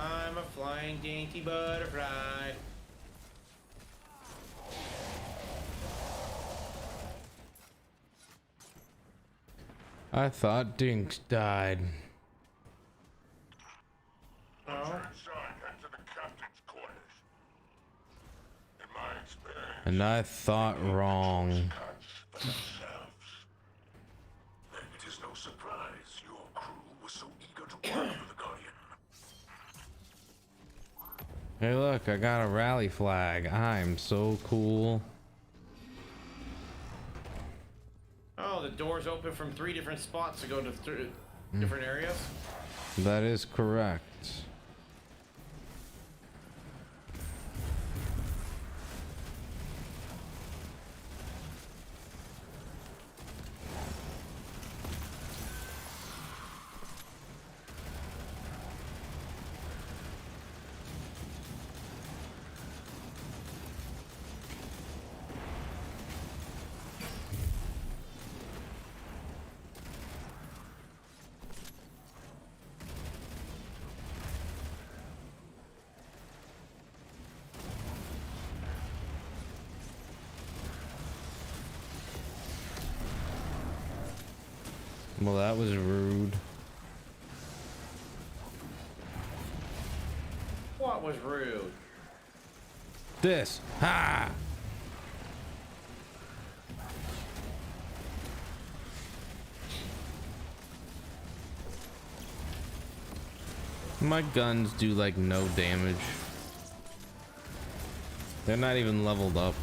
I'm a flying dainty butterfly. I thought Dinks died. Oh. Enter the captain's quarters. In my experience, And I thought wrong. cuts for themselves. And it is no surprise your crew was so eager to work for the Guardian. Hey look, I got a rally flag. I'm so cool. Oh, the doors open from 3 different spots to go to different areas. That is correct. Well, that was rude. What was rude? This. Ha! My guns do like no damage. They're not even leveled up.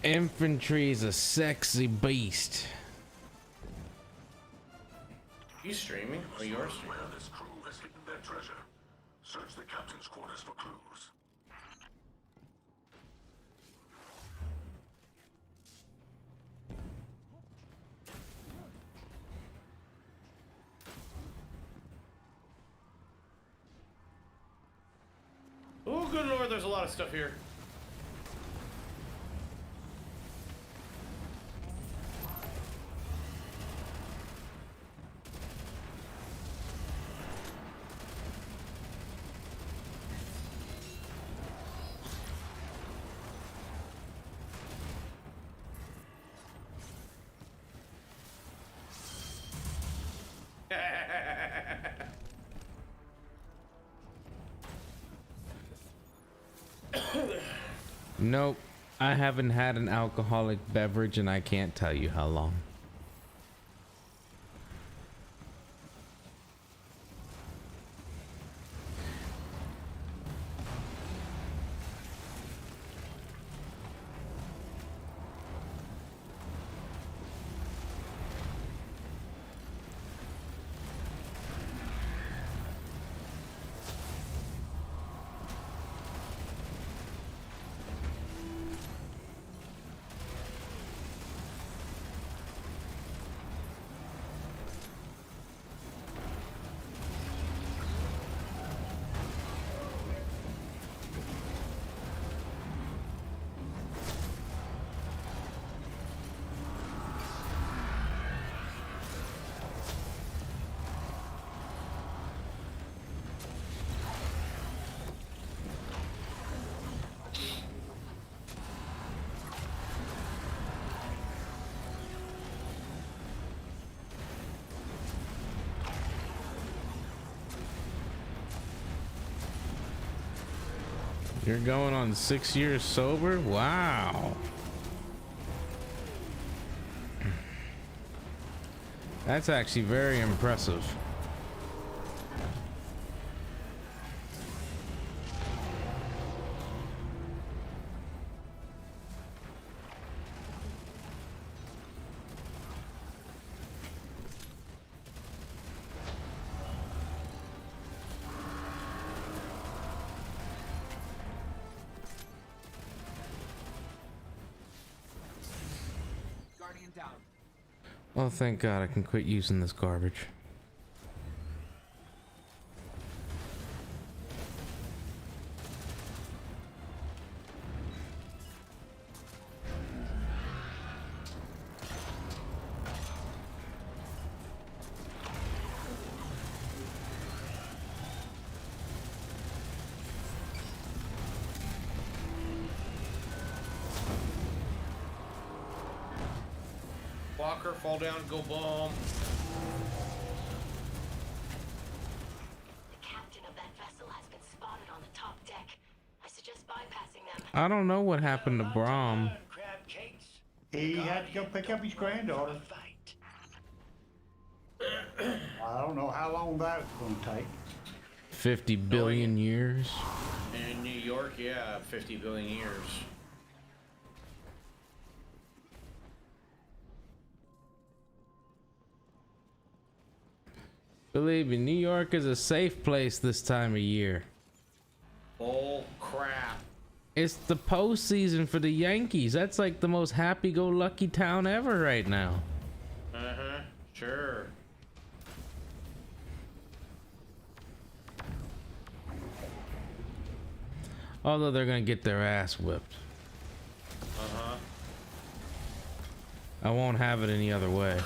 Infantry is a sexy beast. You streaming? Oh, you're streaming. Where this crew has hidden their treasure. Search the captain's quarters for clues. Oh, good lord, there's a lot of stuff here. Nope, I haven't had an alcoholic beverage and I can't tell you how long. You're going on 6 years sober? Wow. That's actually very impressive. Oh, thank God I can quit using this garbage. Walker, fall down, go bomb. The captain of that vessel has been spotted on the top deck. I suggest bypassing them. I don't know what happened to Brom. Crab cakes. He had to go pick up his granddaughter. Fight. I don't know how long that's going to take. 50 billion years. In New York, yeah, 50 billion years. Believe me, New York is a safe place this time of year. Oh crap. It's the postseason for the Yankees. That's like the most happy-go-lucky town ever right now. Uh-huh, sure. Although they're gonna get their ass whipped. Uh-huh. I won't have it any other way.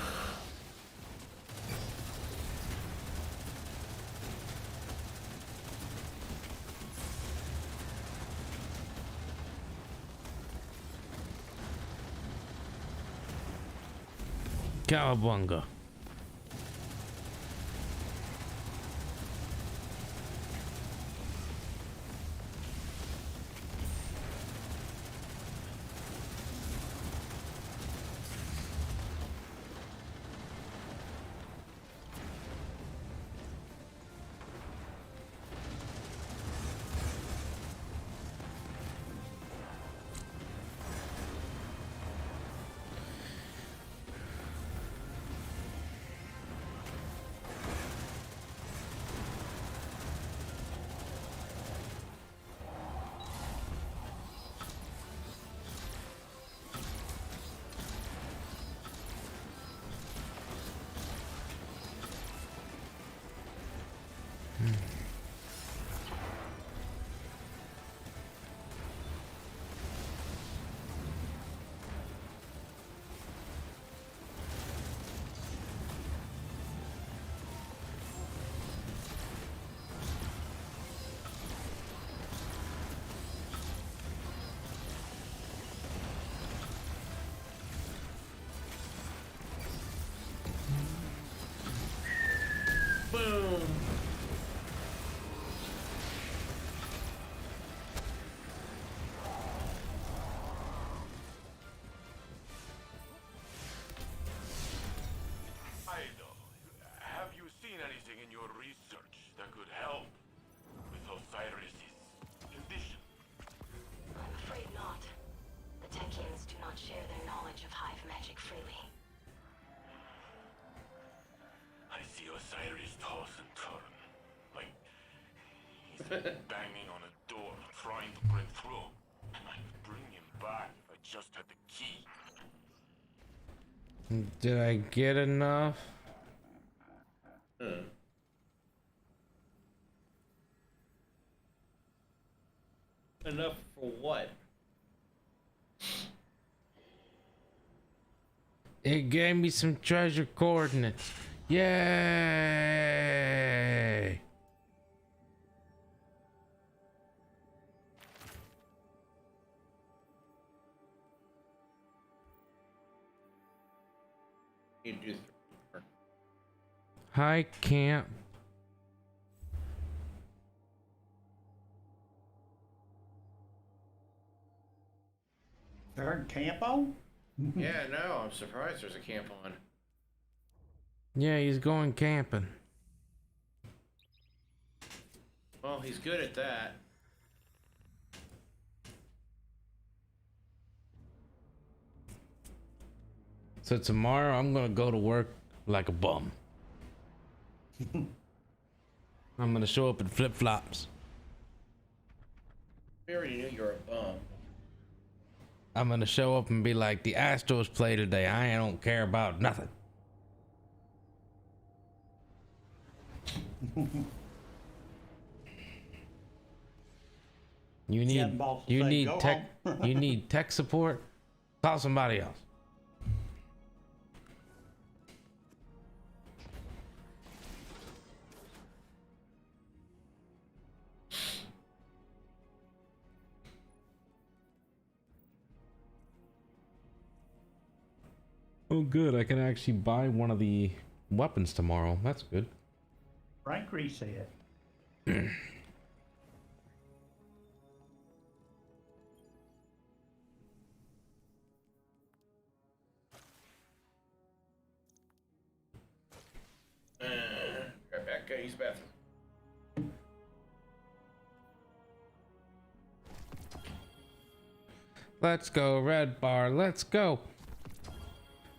Cowabunga. Boom. Ido, have you seen anything in your research that could help with Osiris's condition? I'm afraid not. The Techians do not share their knowledge of hive magic freely. I see Osiris toss and turn, like he's banging on a door, trying to break through. I'd bring him back if I just had the key. Did I get enough? Enough for what? It gave me some treasure coordinates. Yay! You do three. Hi, camp. They're in Campo? Yeah, no, I'm surprised there's a camp on. Yeah, he's going camping. Well, he's good at that. So tomorrow I'm gonna go to work like a bum. I'm gonna show up in flip-flops. We already knew you were a bum. I'm gonna show up and be like, the Astros play today. I don't care about nothing. You Yeah, need boss you say, need "Go tech home." you need tech support. Call somebody else. Oh, good. I can actually buy one of the weapons tomorrow. That's good. Rank reset. Right back, use the bathroom. Let's go, Red Bar. Let's go.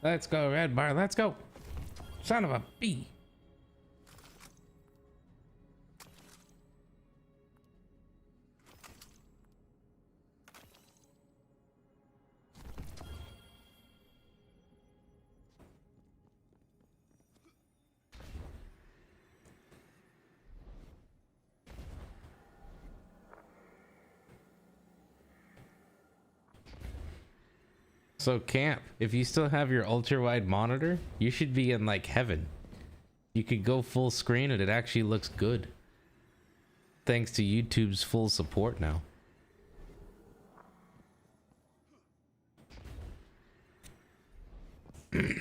Let's go, Red Bar. Let's go. Son of a bee. So Camp, if you still have your ultra-wide monitor, you should be in like heaven. You could go full screen and it actually looks good. Thanks to YouTube's full support now. Did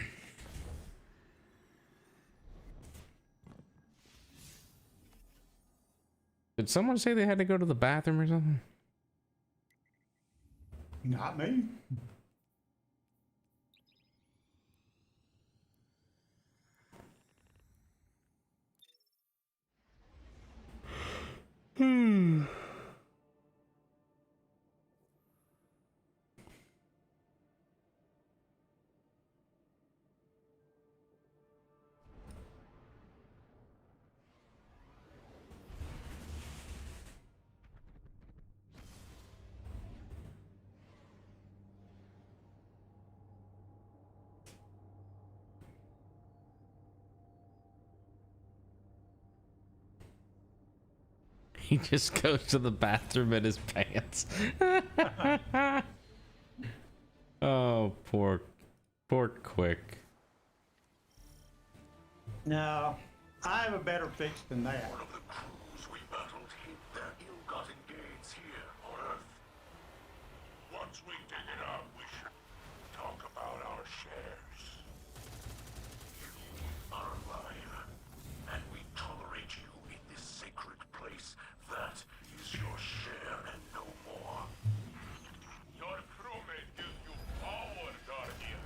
someone say they had to go to the bathroom or something? Not me. He just goes to the bathroom in his pants. Oh, poor Quick. No, I have a better fix than that. One of the crews we battled hid their ill-gotten gains here on Earth. Once we dig it out, we should talk about our shares. You are alive, and we tolerate you in this sacred place. That is your share and no more. Your crewmate gives you power, Guardian.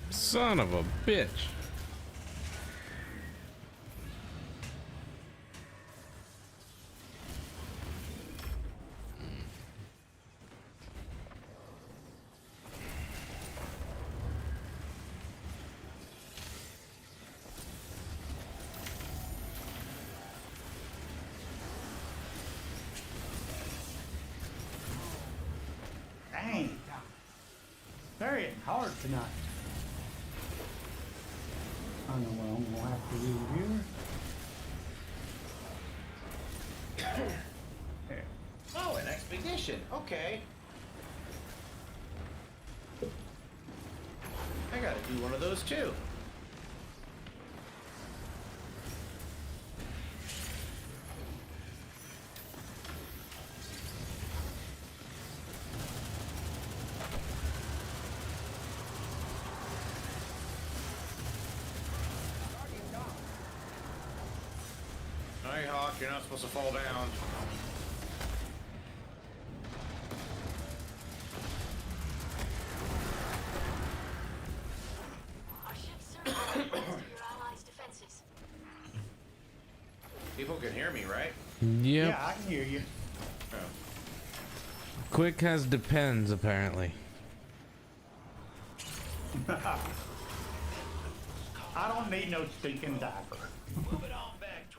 Son of a bitch. Dang. They're hitting hard tonight. I know what I'm gonna have to do here. There. Oh, an expedition. Okay. I I gotta do one of those too. Hey, Hawk, you're not supposed to fall down. Our ship's serving to your allies' defenses. People can hear me, right? Yep. Yeah, I can hear you. Oh. Quick has depends apparently. I don't need no stinking diaper.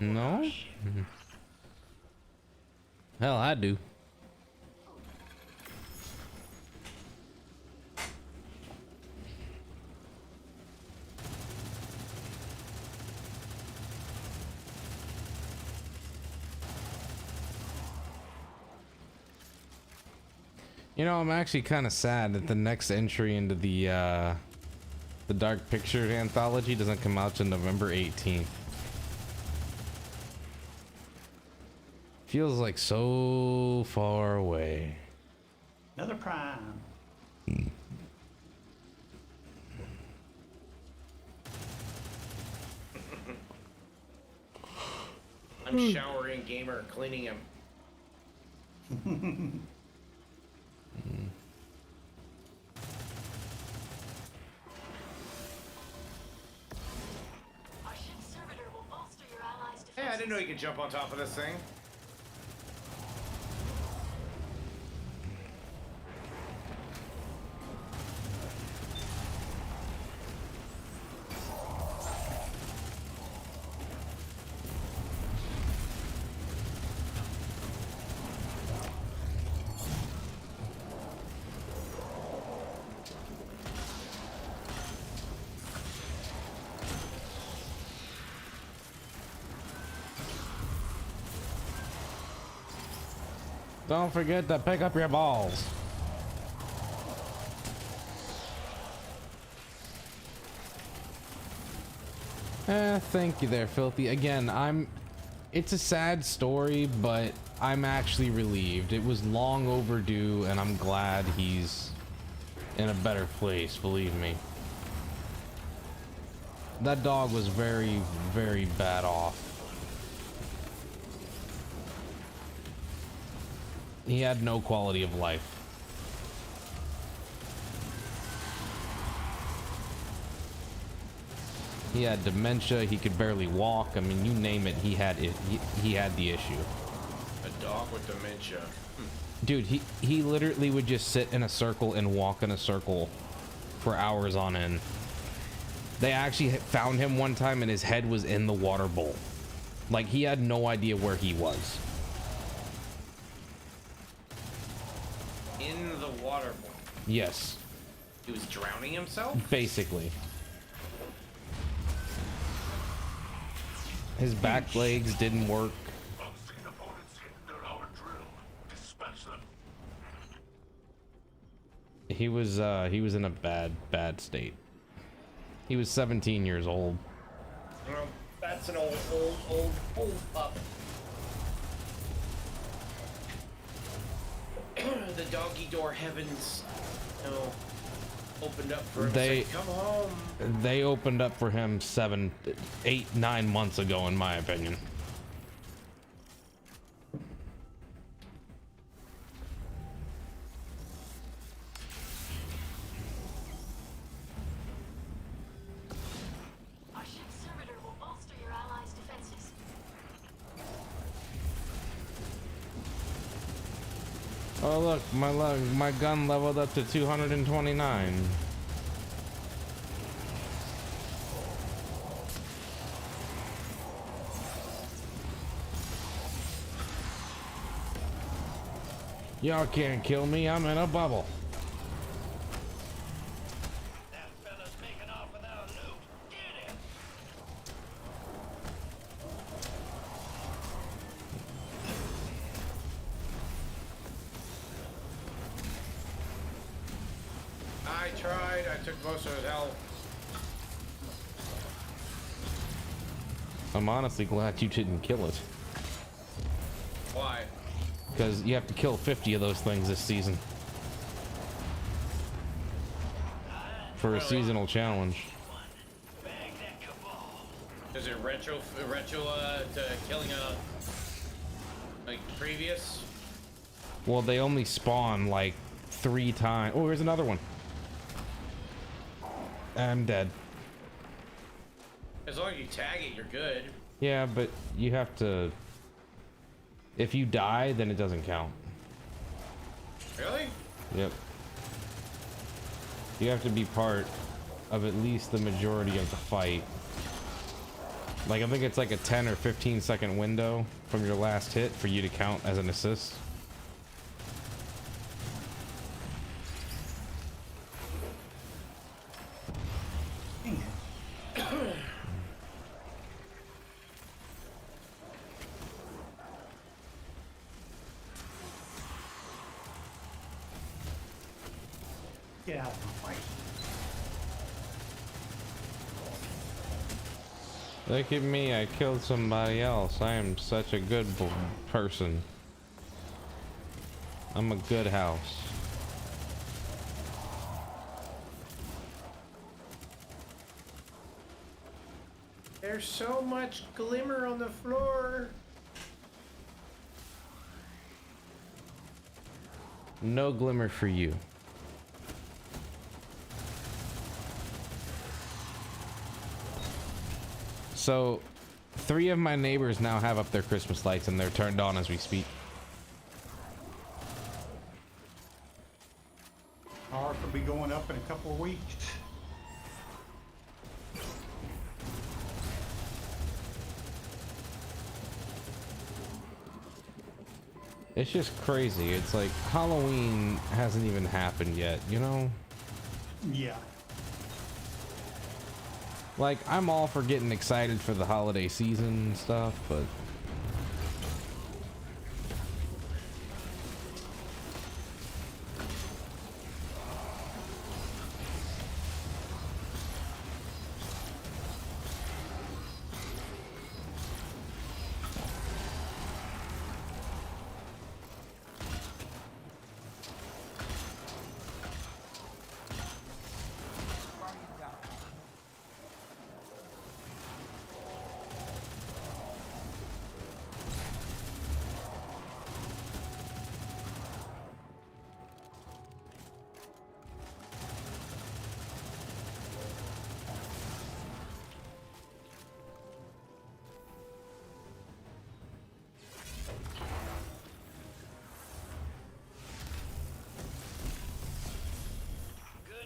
No? Hell, I do. You know, I'm actually kind of sad that the next entry into the Dark Pictures anthology doesn't come out till November 18th. Feels like so far away. Another prime. I'm showering Gamer, cleaning him. Our ship's servitor will bolster your allies' defenses. Hey, I didn't know you could jump on top of this thing. Don't forget to pick up your balls. Thank you there, Filthy. Again, it's a sad story, but I'm actually relieved. It was long overdue, and I'm glad he's in a better place, believe me. That dog was very, very bad off. He had no quality of life. He had dementia. He could barely walk. I mean, you name it, he had it. He had the issue. A dog with dementia. Dude, he literally would just sit in a circle and walk in a circle for hours on end. They actually found him one time and his head was in the water bowl. Like, he had no idea where he was. In the water bowl. Yes, He was drowning himself? basically. His back legs didn't work. Unseen opponents hit their hour drill. Dispatch them. He was in a bad state. He was 17 years old. Well, that's an old pup. The doggy door heavens, you know, opened up for him. They- Said, come home. They opened up for him 7, 8, 9 months ago, in my opinion. Our ship's servitor will bolster your allies' defenses. Oh look, my gun leveled up to 229. Y'all can't kill me, I'm in a bubble. That fella's making off without loot. Get him. I tried. I took most of his health. I'm honestly glad you didn't kill it. Why? Because you have to kill 50 of those things this season. For a seasonal challenge. Is it retro to killing a like previous? Well, they only spawn like 3 times. Oh, here's another one. I'm dead. As long as you tag it, you're good. Yeah, but you have to. If you die, then it doesn't count. Really? Yep. You have to be part of at least the majority of the fight. Like, I think it's like a 10 or 15 second window from your last hit for you to count as an assist. Dang it. Get out of my way. Look at me, I killed somebody else. I am such a good person. I'm a good house. There's so much glimmer on the floor. No glimmer for you. So, 3 of my neighbors now have up their Christmas lights and they're turned on as we speak. Ours will be going up in a couple of weeks. It's just crazy. It's like Halloween hasn't even happened yet, you know? Yeah. Like, I'm all for getting excited for the holiday season and stuff, but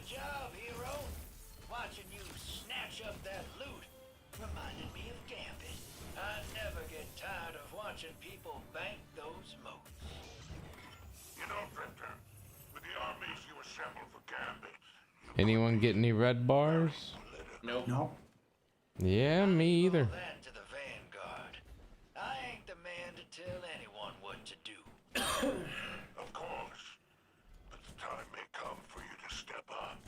Good job, hero. Watching you snatch up that loot reminded me of Gambit. I never get tired of watching people bank those motes. You know, Victor, with the armies you assembled for Gambit, anyone get any red bars? Nope. No. Yeah, me either. Throw that to the Vanguard. I ain't the man to tell anyone what to do. of course, but the time may come for you to step up.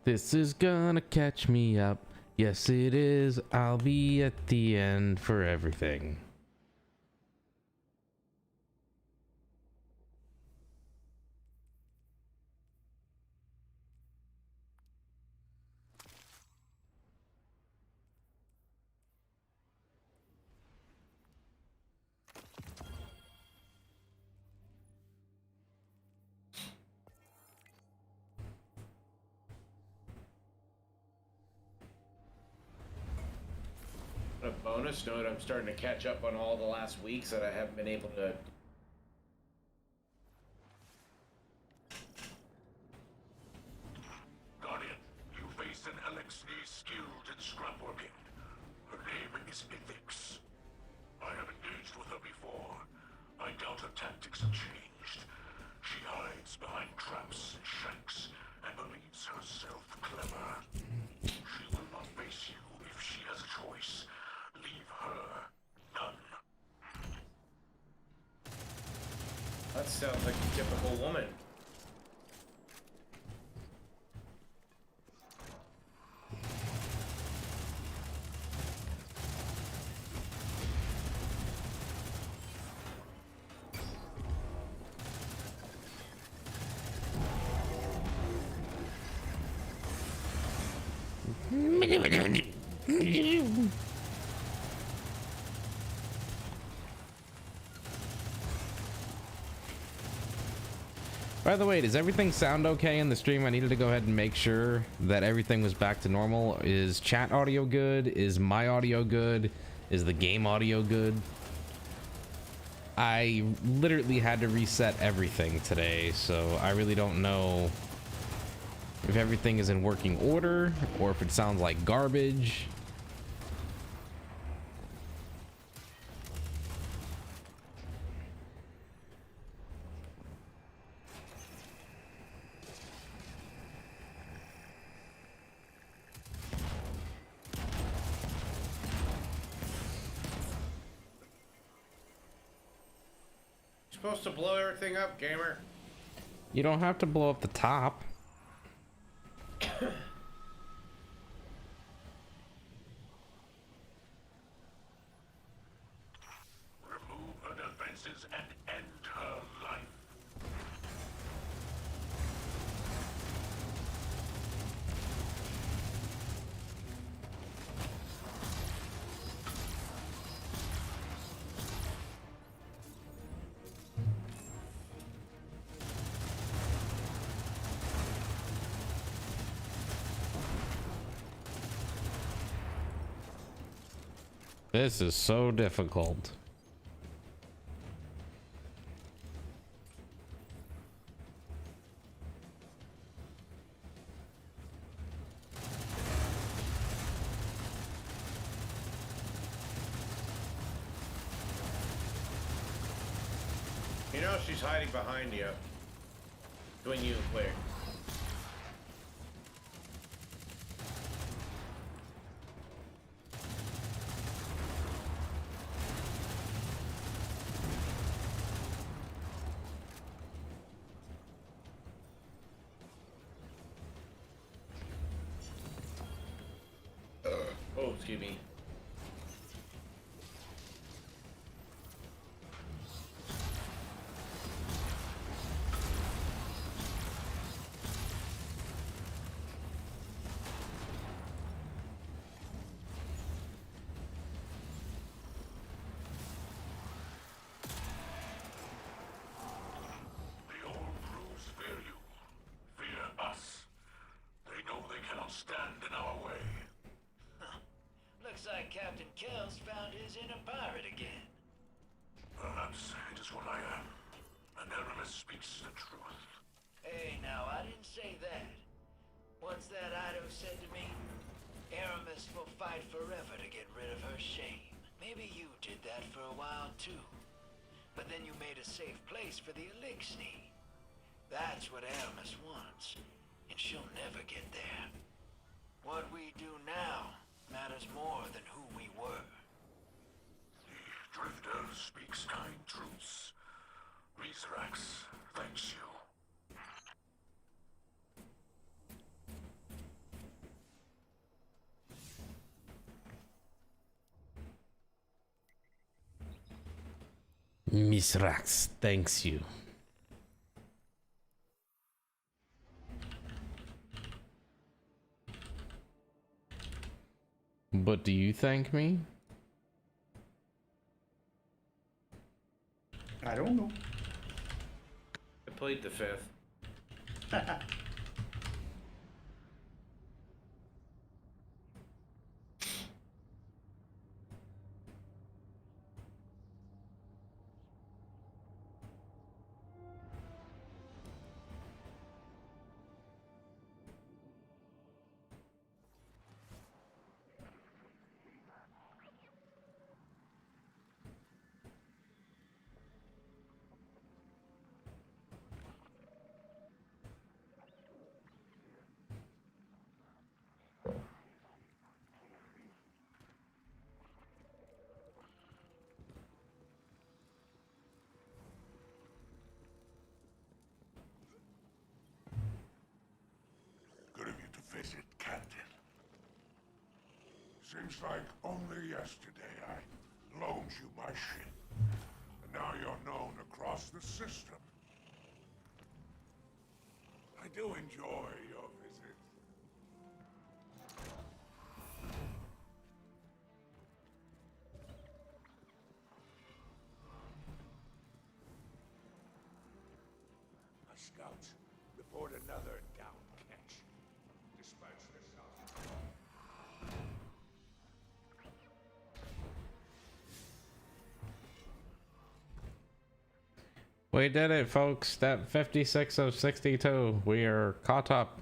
This is gonna catch me up. Yes, it is. I'll be at the end for everything. A bonus note, I'm starting to catch up on all the last weeks that I haven't been able to. Guardian, you face an LXD skilled in scrap working. Her name is Ithix. I have engaged with her before. sounds like a typical woman. By the way, does everything sound okay in the stream? I needed to go ahead and make sure that everything was back to normal. Is chat audio good? Is my audio good? Is the game audio good? I literally had to reset everything today, so I really don't know if everything is in working order or if it sounds like garbage. Supposed to blow everything up, gamer. You don't have to blow up the top. Remove her defenses and end her life. This is so difficult. You know she's hiding behind you. Between you and Claire. Oh, excuse me. The old crews fear you. Fear us. They know they cannot stand in our way. Looks like Captain Kells found his inner pirate again. Perhaps it is what I am. And Aramis speaks the truth. Hey, now, I didn't say that. What's that Ido said to me? Aramis will fight forever to get rid of her shame. Maybe you did that for a while, too. But then you made a safe place for the Elixir. That's what Aramis wants, and she'll never get there. What we do now matters more than who we were. The Drifter speaks kind truths. Mithrax thanks you. Miss Rax thanks you. But do you thank me? I don't know. I played the fifth. Seems like only yesterday I loaned you my ship. And now you're known across the system. I do enjoy your visits. My scouts report another down catch. Dispatch this out. We did it, folks. Step 56 of 62. We are caught up.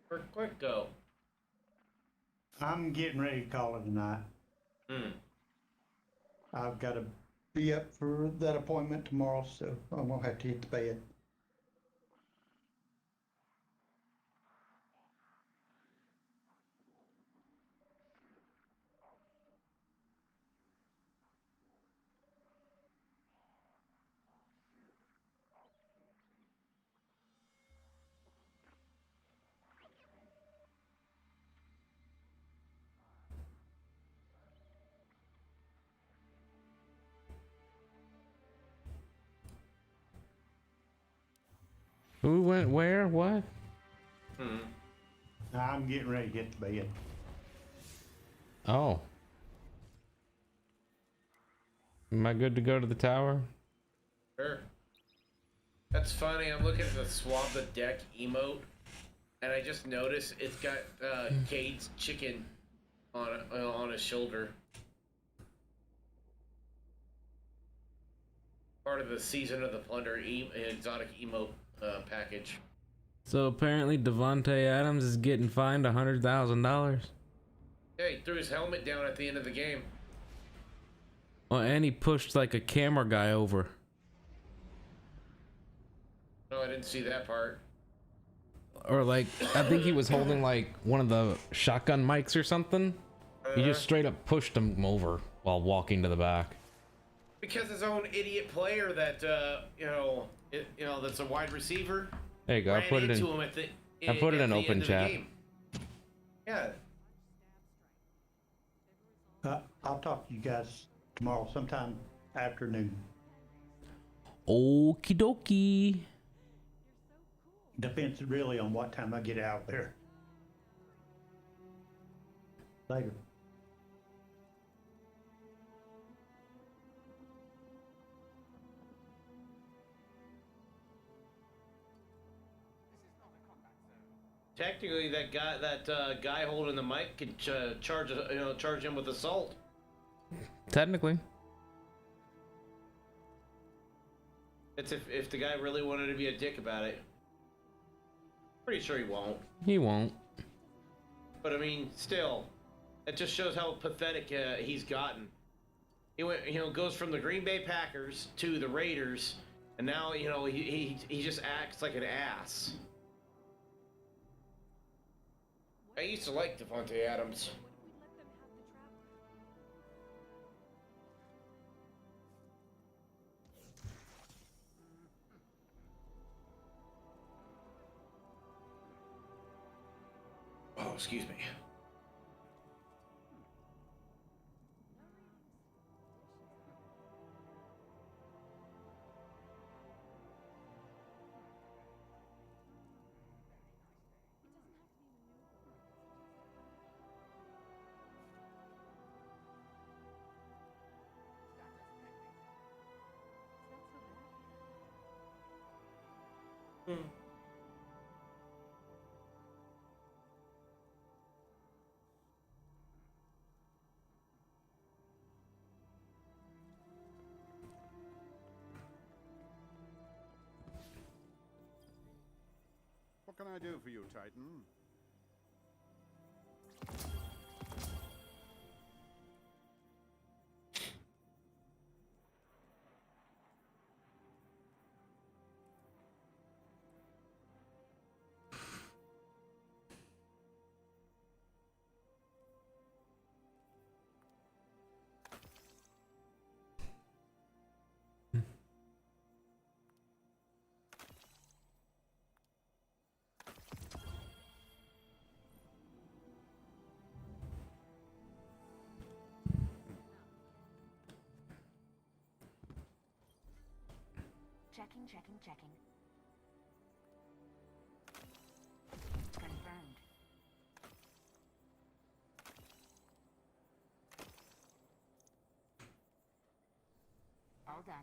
Where'd Quick go? I'm getting ready to call it a night. I've got to be up for that appointment tomorrow, so I'm gonna have to hit the bed. Who went where? What? I'm getting ready to hit the bed. Oh. Am I good to go to the tower? Sure. That's funny. I'm looking at the swab the deck emote, and I just noticed it's got Cade's chicken on his shoulder. Part of the Season of the Plunder exotic emote package. So apparently Devontae Adams is getting fined $100,000. Yeah, he threw his helmet down at the end of the game. Oh, and he pushed like a camera guy over. No, I didn't see that part. Or like, I think he was holding like one of the shotgun mics or something. He just straight up pushed him over while walking to the back. Because his own idiot player that that's a wide receiver. There you go. I ran put it into in. him at the, I put it at in the open end of the chat. game. Yeah. I'll talk to you guys tomorrow sometime afternoon. Okie dokie. Depends really on what time I get out there. Later. Technically, that guy holding the mic could charge him with assault. Technically. It's if the guy really wanted to be a dick about it. Pretty sure he won't. He won't. But I mean, still, it just shows how pathetic he's gotten. He went, goes from the Green Bay Packers to the Raiders, and now he just acts like an ass. I used to like Devontae Adams. Oh, excuse me. What can I do for you, Titan? Checking. Confirmed. All done.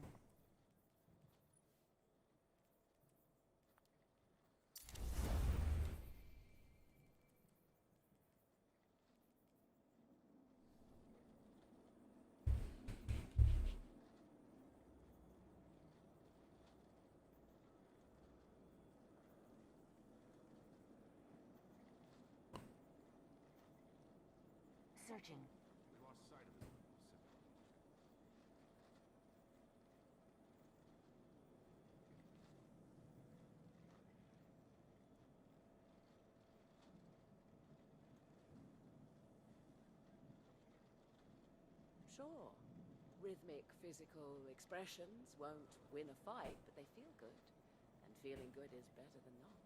Searching. We lost sight of it. Sure. Rhythmic physical expressions won't win a fight, but they feel good. And feeling good is better than not.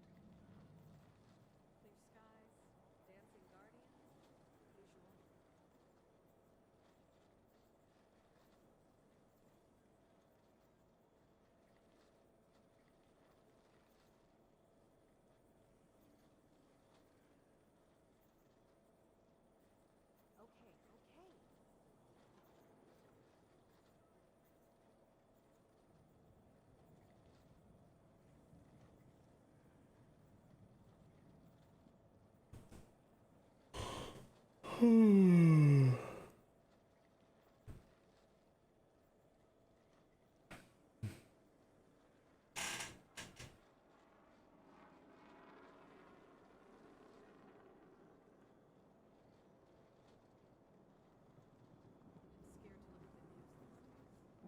Clear skies, dancing guardians, usual. Okay. Scared to look at the news these days.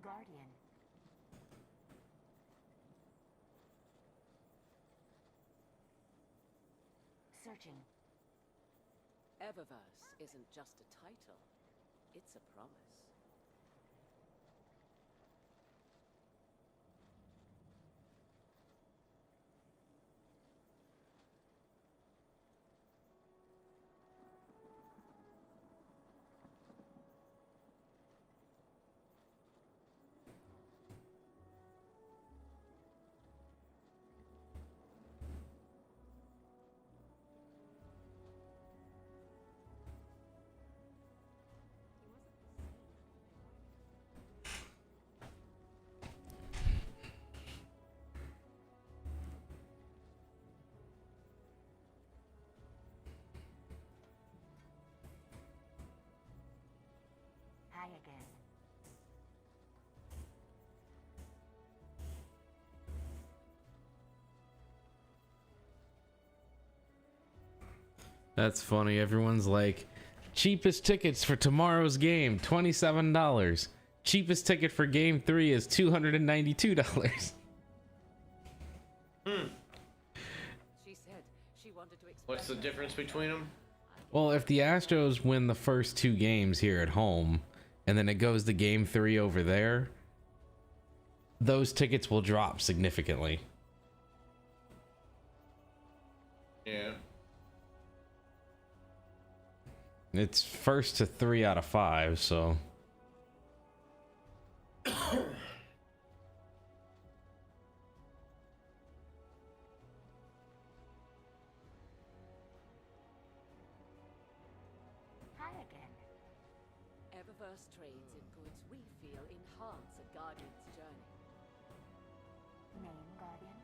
Guardian. Searching. Eververse isn't just a title, it's a promise. He wasn't the same. Hi again. That's funny. Everyone's like, cheapest tickets for tomorrow's game, $27. Cheapest ticket for game 3 is $292. She said she wanted to express What's the difference between them? Well, if the Astros win the first 2 games here at home, and then it goes to game 3 over there, those tickets will drop significantly. Yeah. It's first to 3 out of 5, so. Hi again. Eververse trades in goods we feel enhance a Guardian's journey. Name, Guardian?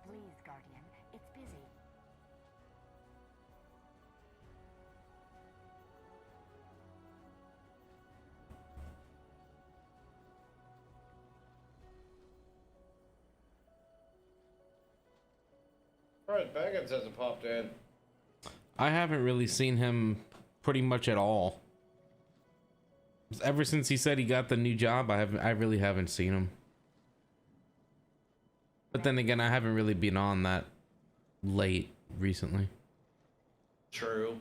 Please, Guardian. It's busy. Alright, Baggins hasn't popped in. I haven't really seen him pretty much at all. Ever since he said he got the new job, I really haven't seen him. But then again, I haven't really been on that late recently. True.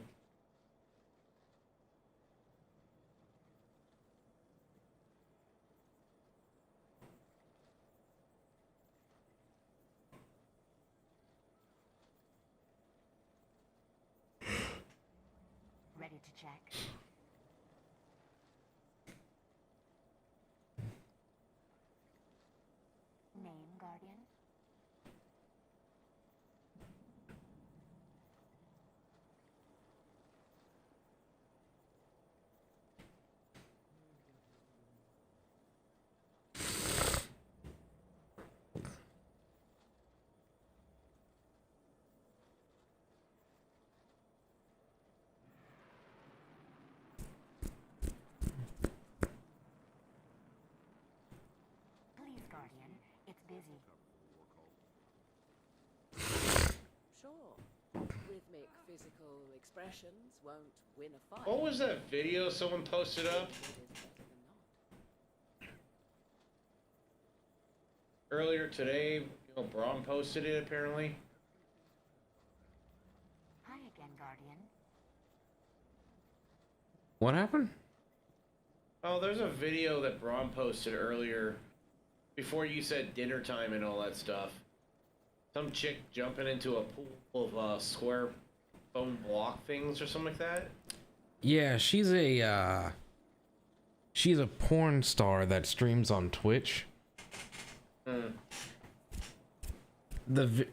Ready to check. Name, Guardian? Please, Guardian. It's busy. Sure. Rhythmic physical expressions won't win a fight. What was that video someone posted up It is better than not. earlier today? You know, Braun posted it apparently. Hi again, Guardian. What happened? Oh, there's a video that Braun posted earlier before you said dinner time and all that stuff. Some chick jumping into a pool of square foam block things or something like that. Yeah, she's a porn star that streams on Twitch.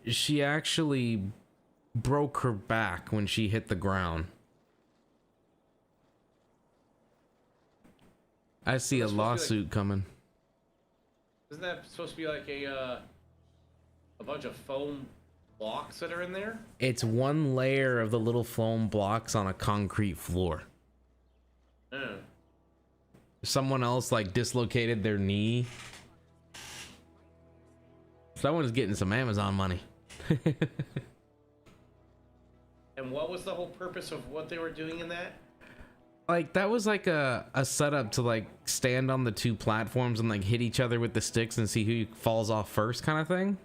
She actually broke her back when she hit the ground. I see a lawsuit coming. Isn't that supposed to be like a bunch of foam blocks that are in there? It's one layer of the little foam blocks on a concrete floor. Someone else like dislocated their knee. Someone's getting some Amazon money. And what was the whole purpose of what they were doing in that? Like that was like a setup to like stand on the 2 platforms and like hit each other with the sticks and see who falls off first kind of thing.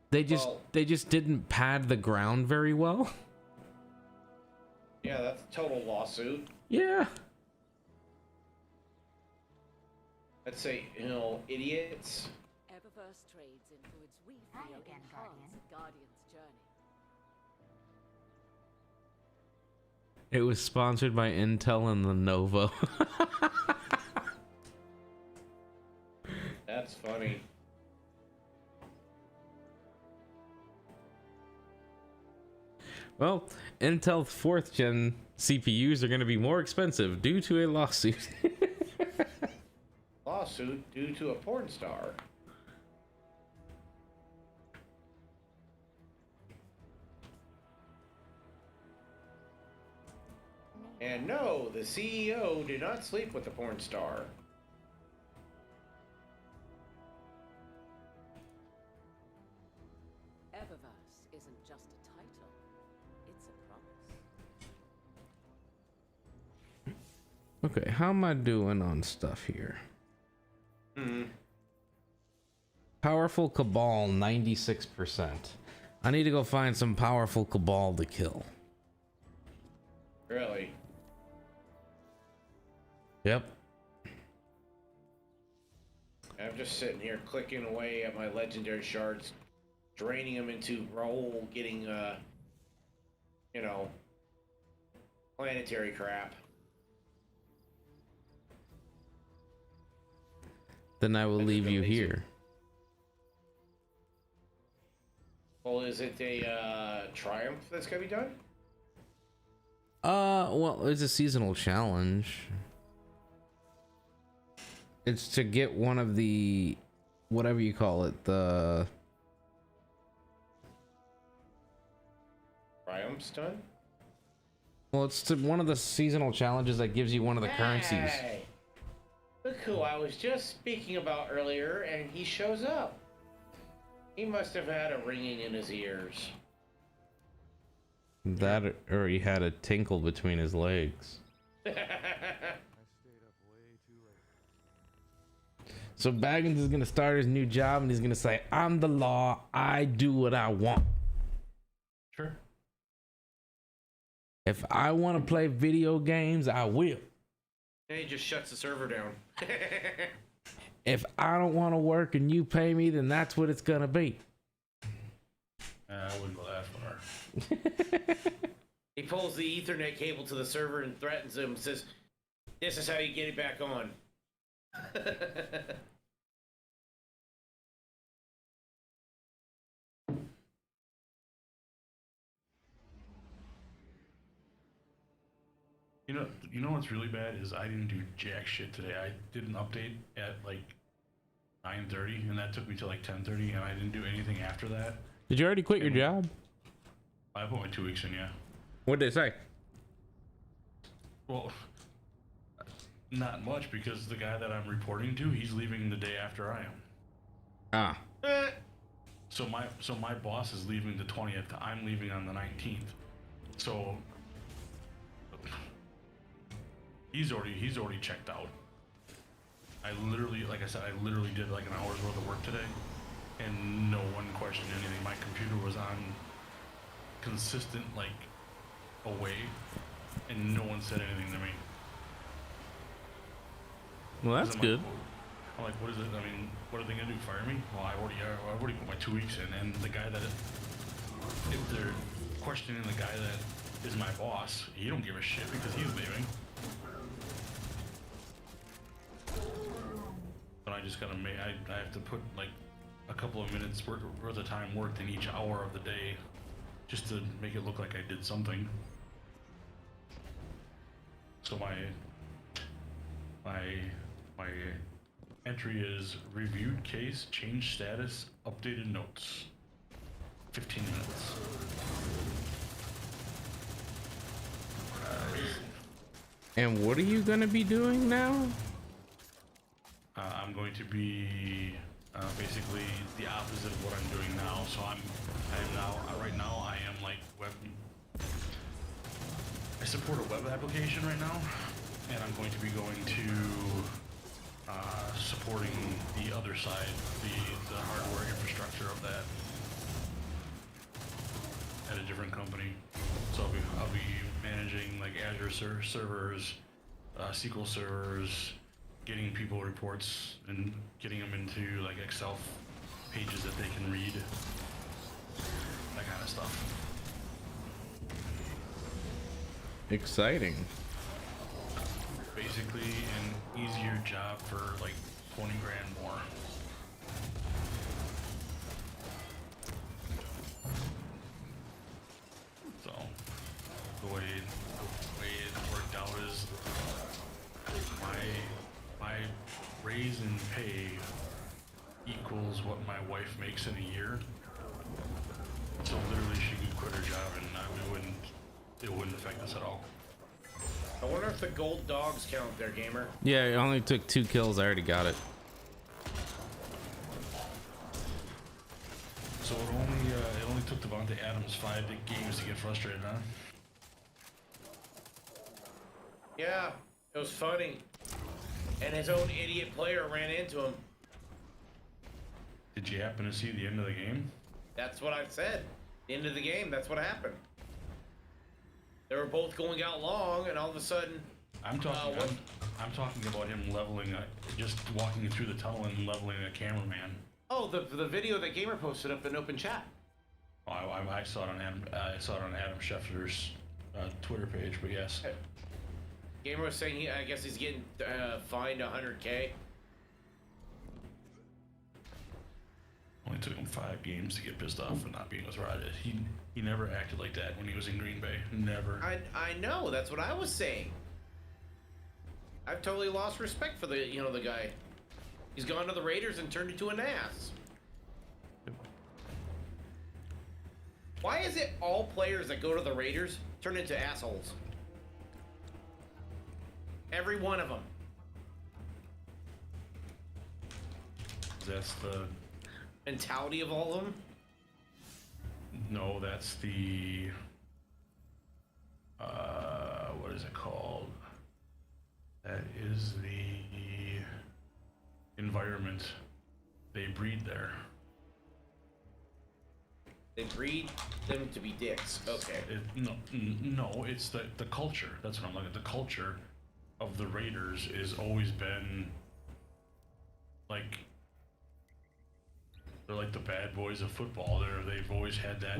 They just didn't pad the ground very well. Yeah, that's a total lawsuit. Yeah. I'd say, you know, idiots. Eververse trades in goods we Hi feel again, enhance a Guardian's journey. It was sponsored by Intel and Lenovo. That's funny. Well, Intel's 4th gen CPUs are going to be more expensive due to a lawsuit. Lawsuit due to a porn star. And no, the CEO did not sleep with the porn star. Eververse isn't just a title, it's a promise. Okay, how am I doing on stuff here? Powerful Cabal, 96%. I need to go find some powerful Cabal to kill. Really? Yep. I'm just sitting here clicking away at my legendary shards, draining them into roll, getting, you know, planetary crap. Then I will leave you amazing. here. Well, is it a triumph that's gonna be done? Well, it's a seasonal challenge. It's to get one of the, whatever you call it, the Triumph's done? well, it's to one of the seasonal challenges that gives you one of the currencies. Hey! Look who I was just speaking about earlier, and he shows up. He must have had a ringing in his ears. That, or he had a tinkle between his legs. So Baggins is gonna start his new job, and he's gonna say, "I'm the law. I do what I want. Sure. If I want to play video games, I will. And he just shuts the server down. If I don't want to work and you pay me, then that's what it's gonna be." I wouldn't go that far. He pulls the Ethernet cable to the server and threatens him and says, "This is how you get it back on." You know what's really bad is I didn't do jack shit today. I did an update at like 9:30, and that took me to like 10:30, and I didn't do anything after that. Did you already quit your job? I put my 2 weeks in, yeah. What did they say? Well, not much, because the guy that I'm reporting to, he's leaving the day after I am. Ah. So my boss is leaving the 20th. I'm leaving on the 19th. So he's already checked out. I literally, like I said, I literally did like an hour's worth of work today, and no one questioned anything. My computer was on consistent, like, away, and no one said anything to me. Well, that's good. I'm like, what is it? I mean, what are they gonna do? Fire me? Well, I already put my 2 weeks in, and the guy that, if they're questioning the guy that is my boss, he don't give a shit because he's leaving. But I just gotta make, I have to put like a couple of minutes worth of time worked in each hour of the day, just to make it look like I did something. So my entry is reviewed case, changed status, updated notes. 15 minutes. And what are you gonna be doing now? I'm going to be basically the opposite of what I'm doing now. So I am now, right now I am like I support a web application right now, and I'm going to be going to supporting the other side, the hardware infrastructure of that at a different company. So I'll be managing like Azure servers, SQL servers, getting people reports and getting them into like Excel pages that they can read, that kind of stuff. Exciting. Basically an easier job for like 20 grand more. So the way raise in pay equals what my wife makes in a year. So literally she could quit her job and it wouldn't affect us at all. I wonder if the gold dogs count there, gamer. Yeah, it only took 2 kills. I already got it. So it only took Devontae Adams 5 games to get frustrated, huh? Yeah, it was funny. And his own idiot player ran into him. Did you happen to see the end of the game? That's what I said. The end of the game, that's what happened. They were both going out long, and all of a sudden... I'm talking about him leveling, just walking through the tunnel and leveling a cameraman. Oh, the video that Gamer posted up in open chat. Oh, I saw it on Adam Scheffler's Twitter page, but yes. Gamer was saying I guess he's getting fined 100K. Only took him 5 games to get pissed off for not being with Rod. He never acted like that when he was in Green Bay. Never. I know, that's what I was saying. I've totally lost respect for the guy. He's gone to the Raiders and turned into an ass. Why is it all players that go to the Raiders turn into assholes? Every one of them. That's the mentality of all of them? No, that's the what is it called? That is the environment. They breed there. They breed them to be dicks. Okay. No, it's the culture. That's what I'm looking at. The culture of the Raiders has always been like, they're like the bad boys of football. They've always had that,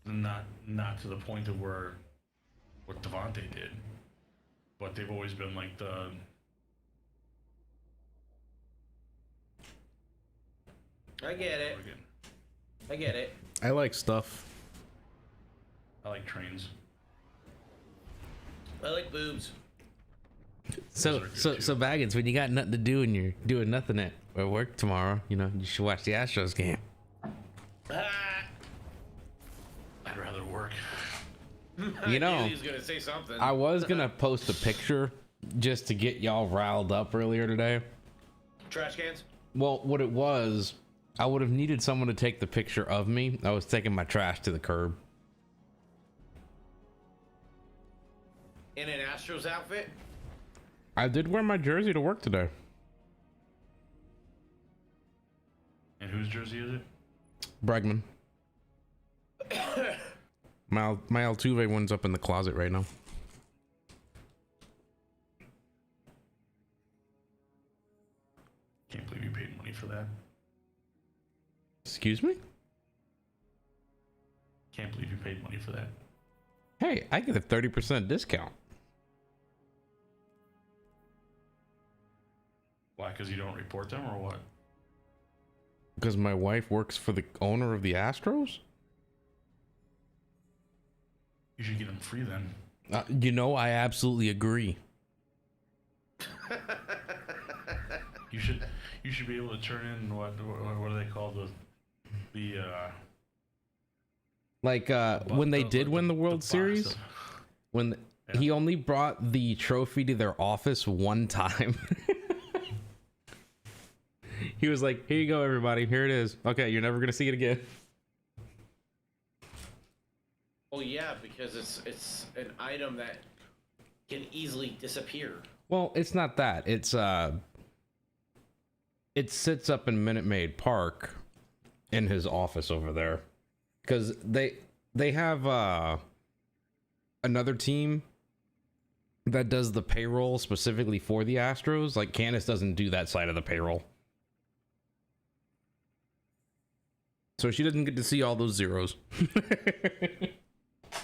not to the point of what Devontae did, but they've always been like the. I get it. I get it. I like stuff. I like trains. I like boobs. So Baggins, when you got nothing to do and you're doing nothing at work tomorrow, you should watch the Astros game. I'd rather work. I knew he was gonna say something. I was gonna post a picture just to get y'all riled up earlier today. Trash cans? Well, what it was, I would have needed someone to take the picture of me. I was taking my trash to the curb. In an Astros outfit? I did wear my jersey to work today. And whose jersey is it? Bregman. my Altuve one's up in the closet right now. Can't believe you paid money for that. Excuse me? Can't believe you paid money for that. Hey, I get a 30% discount. Why? Because you don't report them, or what? Because my wife works for the owner of the Astros? You should get them free then. I absolutely agree. You should be able to turn in what do they call when they did win the World Series, he only brought the trophy to their office one time. He was like, "Here you go, everybody. Here it is. Okay, you're never gonna see it again." Oh yeah, because it's an item that can easily disappear. Well, it's not that. It sits up in Minute Maid Park in his office over there, because they have another team that does the payroll specifically for the Astros. Like, Candace doesn't do that side of the payroll, so she doesn't get to see all those zeros.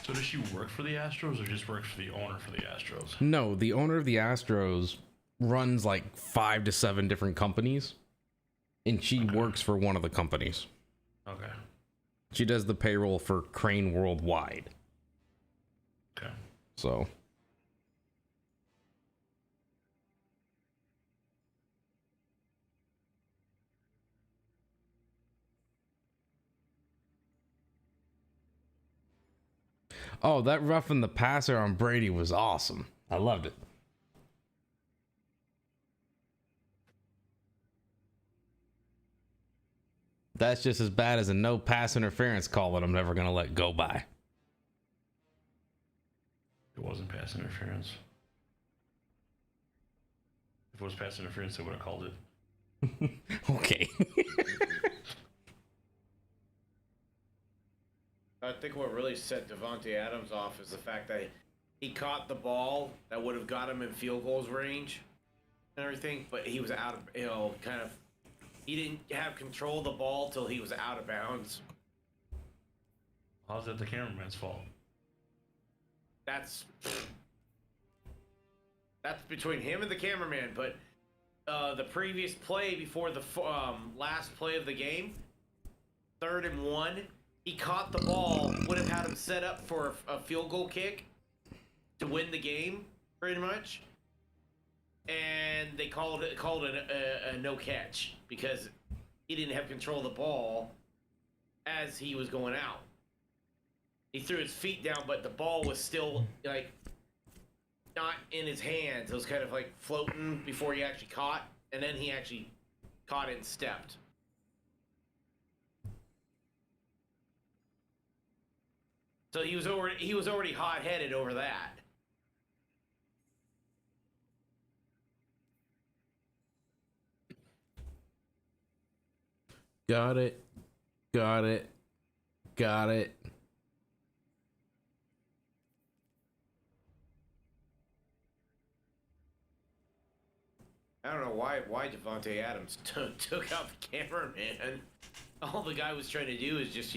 So does she work for the Astros or just works for the owner for the Astros? No, the owner of the Astros runs like 5 to 7 different companies, and she works for one of the companies. Okay. She does the payroll for Crane Worldwide. Okay. So. Oh, that roughing the passer on Brady was awesome. I loved it. That's just as bad as a no pass interference call that I'm never going to let go by. It wasn't pass interference. If it was pass interference, they would have called it. Okay. I think what really set Devontae Adams off is the fact that he caught the ball that would have got him in field goals range and everything, but he was out of, he didn't have control of the ball till he was out of bounds. How's that the cameraman's fault? That's between him and the cameraman, but the previous play before the last play of the game, 3rd and 1, he caught the ball, would have had him set up for a field goal kick to win the game, pretty much. And they called it a no catch because he didn't have control of the ball as he was going out. He threw his feet down, but the ball was still like not in his hands. It was kind of like floating before he actually caught, and then he actually caught it and stepped. So he was already hot-headed over that. Got it. Got it. Got it. I don't know why Devontae Adams took out the cameraman. All the guy was trying to do is just,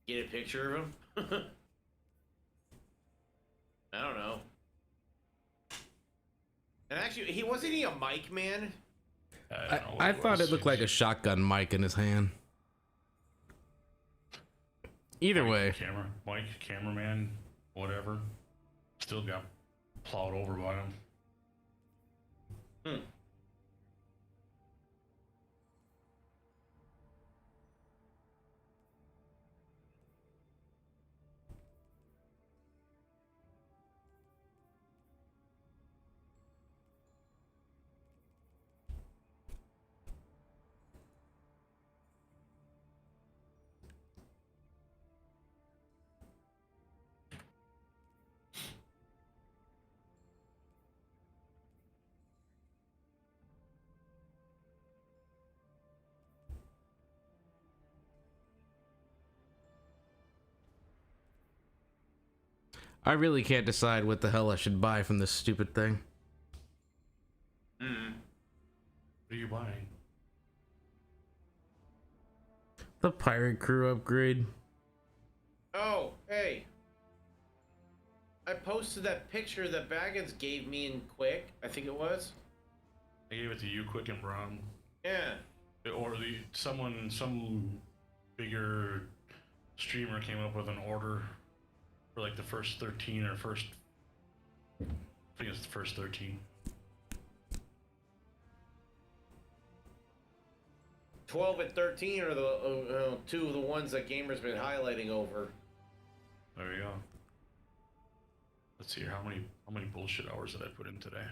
get a picture of him. I don't know. And actually, wasn't he a mic man? I thought it looked like a shotgun mic in his hand. Either way. Cameraman, whatever. Still got plowed over by him. I really can't decide what the hell I should buy from this stupid thing. What are you buying? The Pirate Crew upgrade. Oh, hey. I posted that picture that Baggins gave me in Quick, I think it was. I gave it to you, Quick and Brown. Yeah. Or some bigger streamer came up with an order for like the first 13 or first, I think it's the first 13. 12 and 13 are the two of the ones that Gamer's been highlighting over. There you go. Let's see here. How many bullshit hours did I put in today?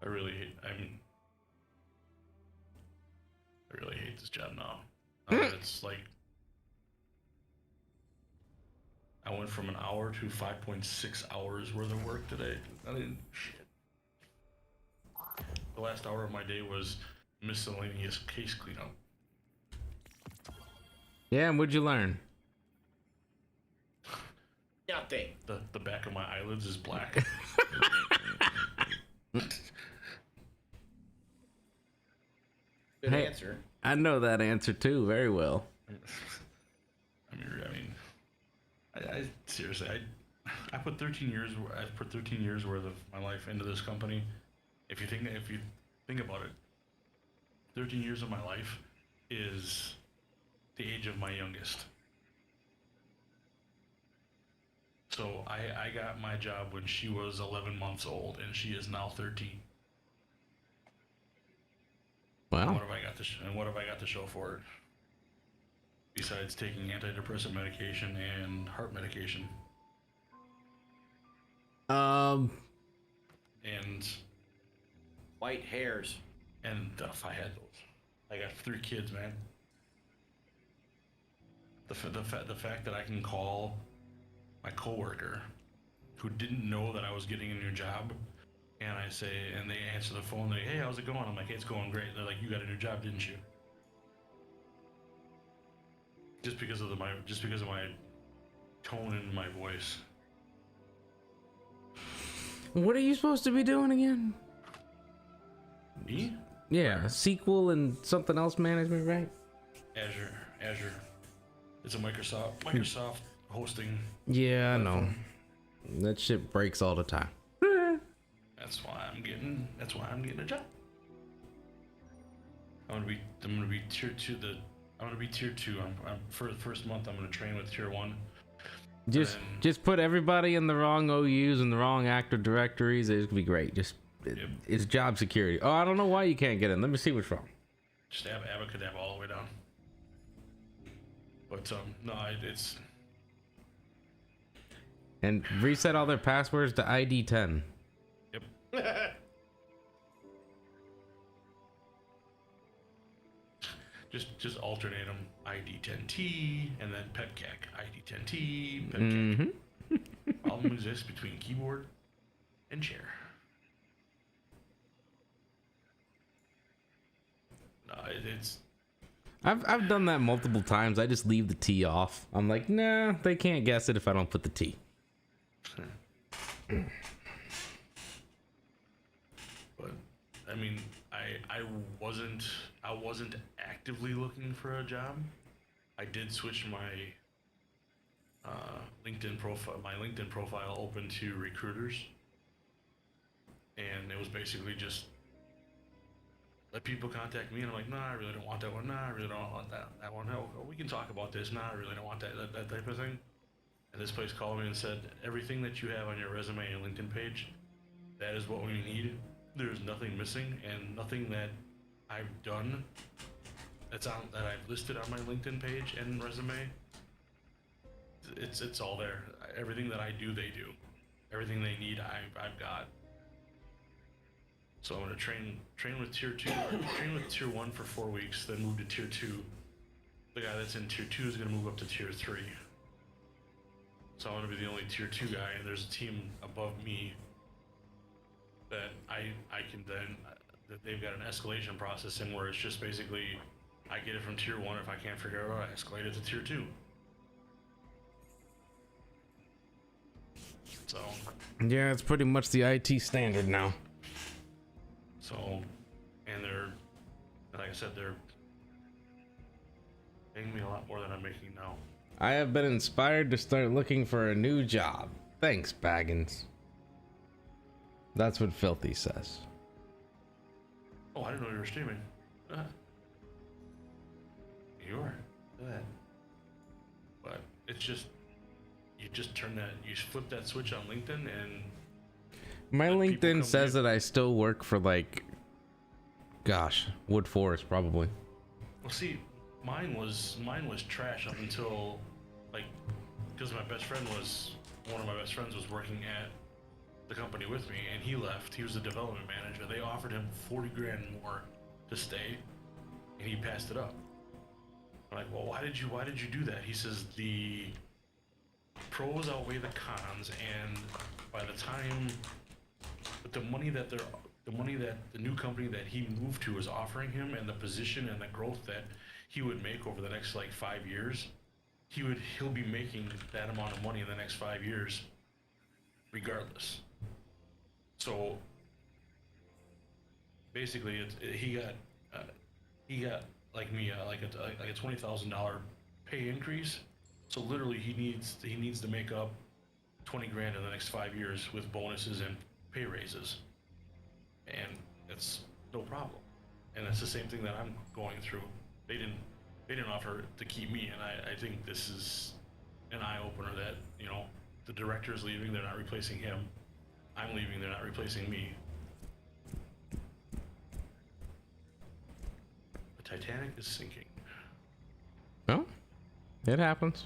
I really hate this job now. It's like I went from an hour to 5.6 hours worth of work today. Shit. The last hour of my day was miscellaneous case cleanup. Yeah, and what'd you learn? Nothing. The back of my eyelids is black. Good answer. I know that answer too very well. I seriously, I put 13 years. I've put 13 years worth of my life into this company. If you think about it, 13 years of my life is the age of my youngest. So I got my job when she was 11 months old, and she is now 13. Wow. What have I got to show for it? besides taking antidepressant medication and heart medication. And White hairs. and if I had those, I got 3 kids, man. The fact that I can call my coworker who didn't know that I was getting a new job, and I say, and they answer the phone, like, hey, how's it going? I'm like, hey, it's going great. They're like, you got a new job, didn't you? Just because of my tone in my voice. What are you supposed to be doing again? Me? Yeah, SQL and something else management, right? Azure. It's a Microsoft hosting. Yeah, I know. That shit breaks all the time. That's why I'm getting a job. I'm gonna be tier 2. I'm gonna be tier 2. I'm for the first month. I'm gonna train with tier 1. Just put everybody in the wrong OUs and the wrong active directories. It's gonna be great. It's job security. Oh, I don't know why you can't get in. Let me see what's wrong. Just Abacadabra all the way down. But no, it's. And reset all their passwords to ID 10. Yep. just alternate them. ID 10T and then PepCAC. ID 10T. PepCAC. Problem exists between keyboard and chair. No, it's. I've done that multiple times. I just leave the T off. I'm like, nah, they can't guess it if I don't put the T. But I mean, I wasn't actively looking for a job. I did switch my LinkedIn profile open to recruiters, and it was basically just let people contact me, and I'm like, nah, I really don't want that one. Nah, I really don't want that one. Oh, we can talk about this. Nah, I really don't want that type of thing. And this place called me and said, everything that you have on your resume and LinkedIn page, that is what we need. There's nothing missing, and nothing that I've done that I've listed on my LinkedIn page and resume. It's all there. Everything that I do, they do. Everything they need, I've got. So I'm gonna train with tier 2, train with tier 1 for 4 weeks, then move to tier 2. The guy that's in tier 2 is gonna move up to tier 3. So I'm gonna be the only tier 2 guy, and there's a team above me that I can then, that they've got an escalation process in where it's just basically, I get it from tier 1, if I can't figure it out, I escalate it to tier 2. So. Yeah, it's pretty much the IT standard now. So, and they're, like I said, they're paying me a lot more than I'm making now. I have been inspired to start looking for a new job. Thanks, Baggins. That's what Filthy says. Oh, I didn't know you were streaming. You are. Look at that. But it's just, you just turn that, you flip that switch on LinkedIn, and my LinkedIn says that I still work for, like, gosh, Wood Forest probably. Well, see, mine was trash up until, like, because one of my best friends was working at the company with me, and he left. He was the development manager. They offered him 40 grand more to stay, and he passed it up. I'm like, well, why did you do that? He says the pros outweigh the cons, and by the time, but the money that the new company that he moved to is offering him, and the position and the growth that he would make over the next like 5 years, he'll be making that amount of money in the next 5 years, regardless. So basically, he got like me like a $20,000 pay increase. So literally, he needs to make up 20 grand in the next 5 years with bonuses and pay raises, and it's no problem. And that's the same thing that I'm going through. They didn't offer to keep me, and I think this is an eye opener that, you know, the director's leaving, they're not replacing him. I'm leaving, they're not replacing me. The Titanic is sinking. Oh? It happens.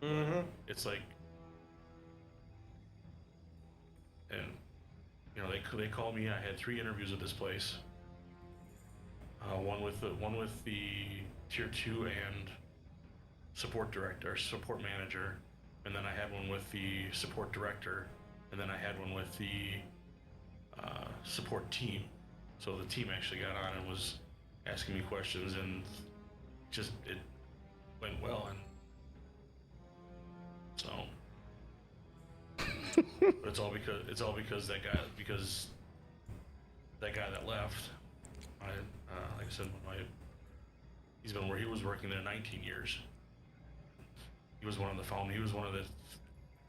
Mm-hmm. It's like, and you know, they called me. I had 3 interviews at this place. One with the tier 2 and support director, support manager, and then I had one with the support director, and then I had one with the support team. So the team actually got on and was asking me questions, and just it went well. And so, but it's all because that guy that left. Like I said, he was working there 19 years. He was one of the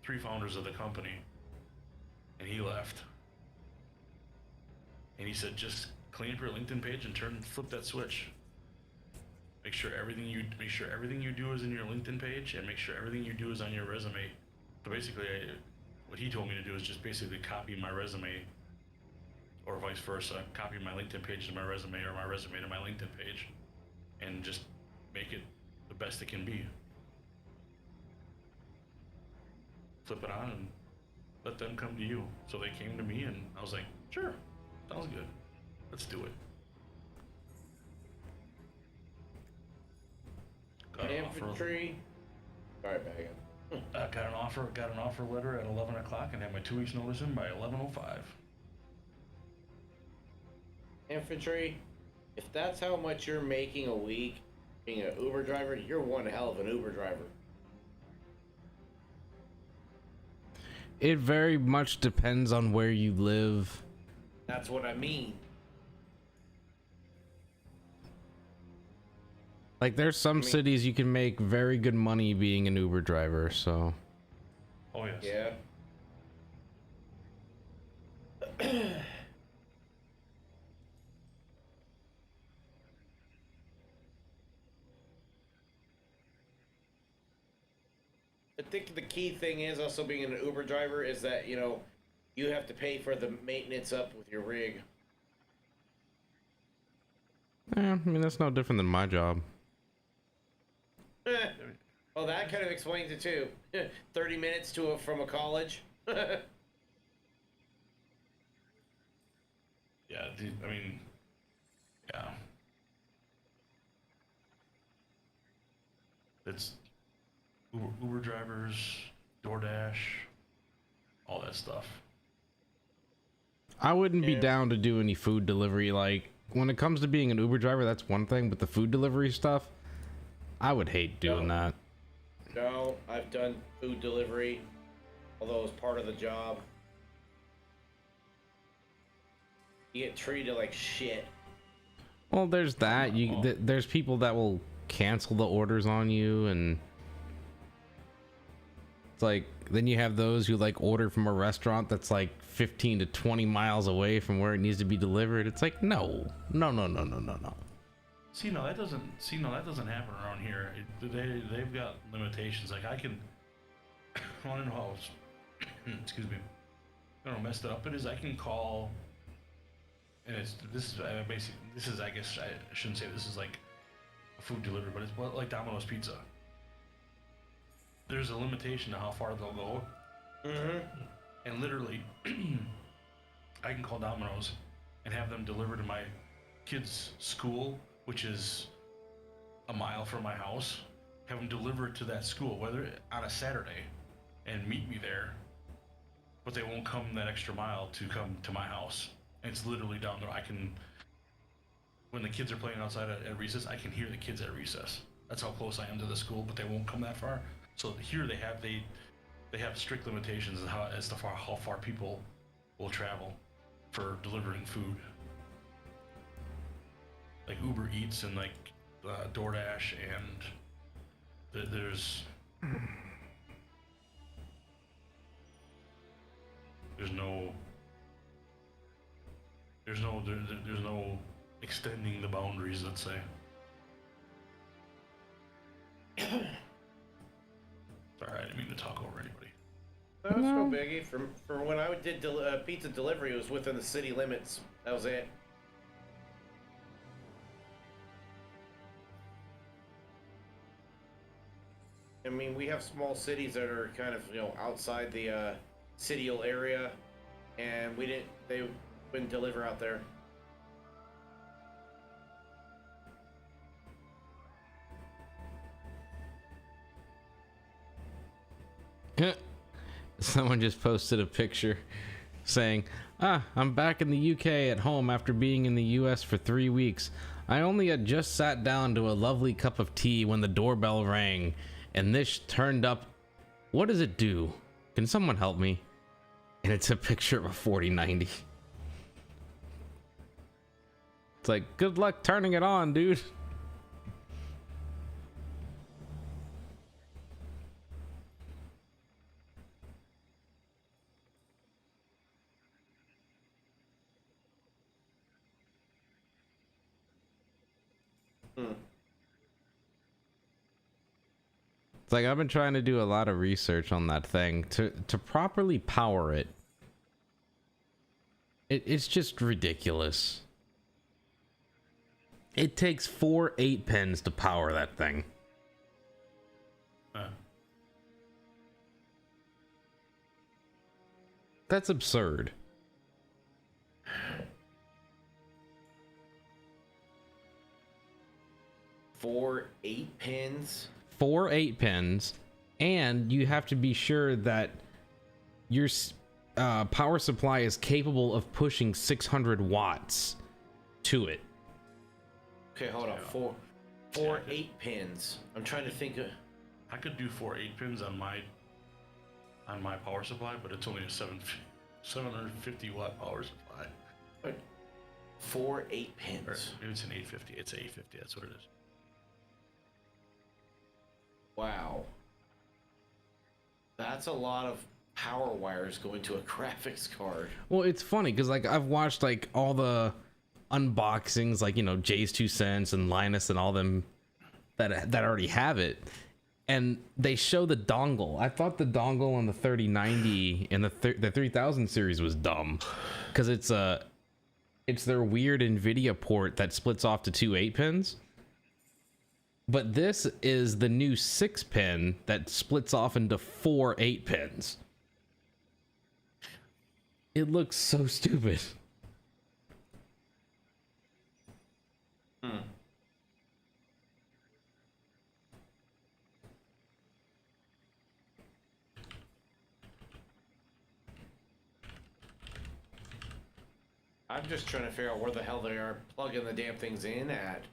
3 founders of the company, and he left. And he said, just clean up your LinkedIn page and flip that switch. Make sure everything you do is in your LinkedIn page, and make sure everything you do is on your resume. So basically, what he told me to do is just basically copy my resume, or vice versa, copy my LinkedIn page to my resume, or my resume to my LinkedIn page, and just make it the best it can be. Flip it on and let them come to you. So they came to me, and I was like, sure, sounds good. Let's do it. Infantry. Sorry, Megan. Got an offer letter at 11 o'clock and had my 2 weeks notice in by 11:05. Infantry. If that's how much you're making a week being an Uber driver, you're one hell of an Uber driver. It very much depends on where you live. That's what I mean. Like, there's some cities you can make very good money being an Uber driver, so. Oh, yes. Yeah. I think the key thing is also being an Uber driver is that, you know, you have to pay for the maintenance up with your rig. I mean, that's no different than my job. Well, that kind of explains it too. 30 minutes from a college. Yeah, I mean, yeah. It's Uber drivers, DoorDash, all that stuff. I wouldn't be down to do any food delivery. Like, when it comes to being an Uber driver, that's one thing, but the food delivery stuff, I would hate doing that. No, I've done food delivery, although it's part of the job. You get treated like shit. Well, there's that. There's people that will cancel the orders on you, and it's like, then you have those who like order from a restaurant that's like 15 to 20 miles away from where it needs to be delivered. It's like, no. See, no, that doesn't happen around here. They've got limitations. Like, I want to know how, excuse me, I don't know how messed up it is. I can call, and this is I guess I shouldn't say this is like a food delivery, but it's like Domino's Pizza. There's a limitation to how far they'll go. Mm-hmm. And literally, I can call Domino's and have them deliver to my kid's school, which is a mile from my house. Have them deliver it to that school, whether on a Saturday, and meet me there. But they won't come that extra mile to come to my house. And it's literally down there. When the kids are playing outside at recess, I can hear the kids at recess. That's how close I am to the school, but they won't come that far. So here they have strict limitations as to how far people will travel for delivering food. Like Uber Eats and like DoorDash, and there's no extending the boundaries, let's say. Sorry, I didn't mean to talk over anybody. That's no biggie. From when I did pizza delivery, it was within the city limits. That was it. I mean, we have small cities that are kind of, outside the citial area, and they wouldn't deliver out there. Someone just posted a picture saying, I'm back in the UK at home after being in the US for 3 weeks. I only had just sat down to a lovely cup of tea when the doorbell rang and this turned up. What does it do? Can someone help me? And it's a picture of a 4090. It's like, good luck turning it on, dude. It's like I've been trying to do a lot of research on that thing to properly power it. It's just ridiculous. It takes 4 8-pins to power that thing. That's absurd. 4 8-pins. 4 8-pins, and you have to be sure that your power supply is capable of pushing 600 watts to it. Okay, hold on. 4 8-pins. I'm trying to think of. I could do 4 8-pins on my power supply, but it's only a 750 watt power supply. 4 8-pins. Or maybe it's an 850. It's an 850. That's what it is. Wow. That's a lot of power wires going to a graphics card. Well, it's funny because like I've watched like all the unboxings, like, you know, Jay's 2 Cents and Linus and all them that already have it, and they show the dongle. I thought the dongle on the 3090 and the 3000 series was dumb because it's their weird NVIDIA port that splits off to 2 8-pins. But this is the new 6-pin that splits off into 4 8-pins. It looks so stupid. I'm just trying to figure out where the hell they are plugging the damn things in at.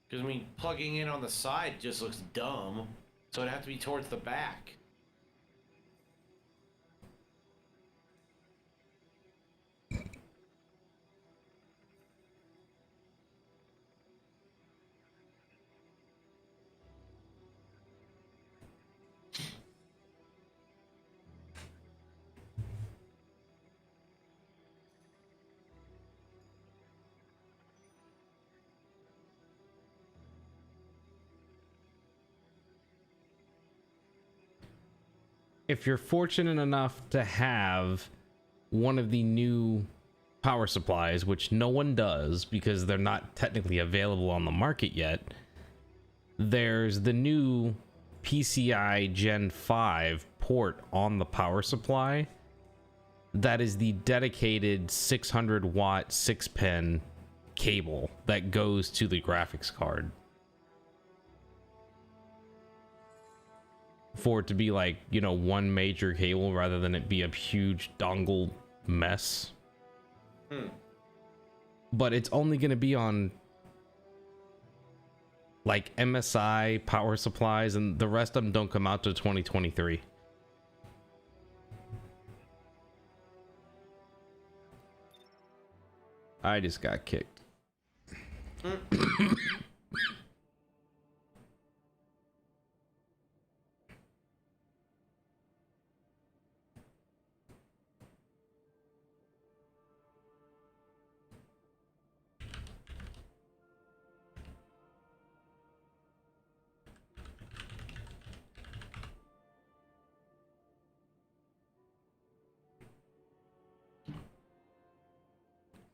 Because, I mean, plugging in on the side just looks dumb. So it'd have to be towards the back. If you're fortunate enough to have one of the new power supplies, which no one does because they're not technically available on the market yet, there's the new PCI Gen 5 port on the power supply that is the dedicated 600 watt 6-pin cable that goes to the graphics card. For it to be like, you know, one major cable rather than it be a huge dongle mess. But it's only going to be on like MSI power supplies, and the rest of them don't come out to 2023. I just got kicked.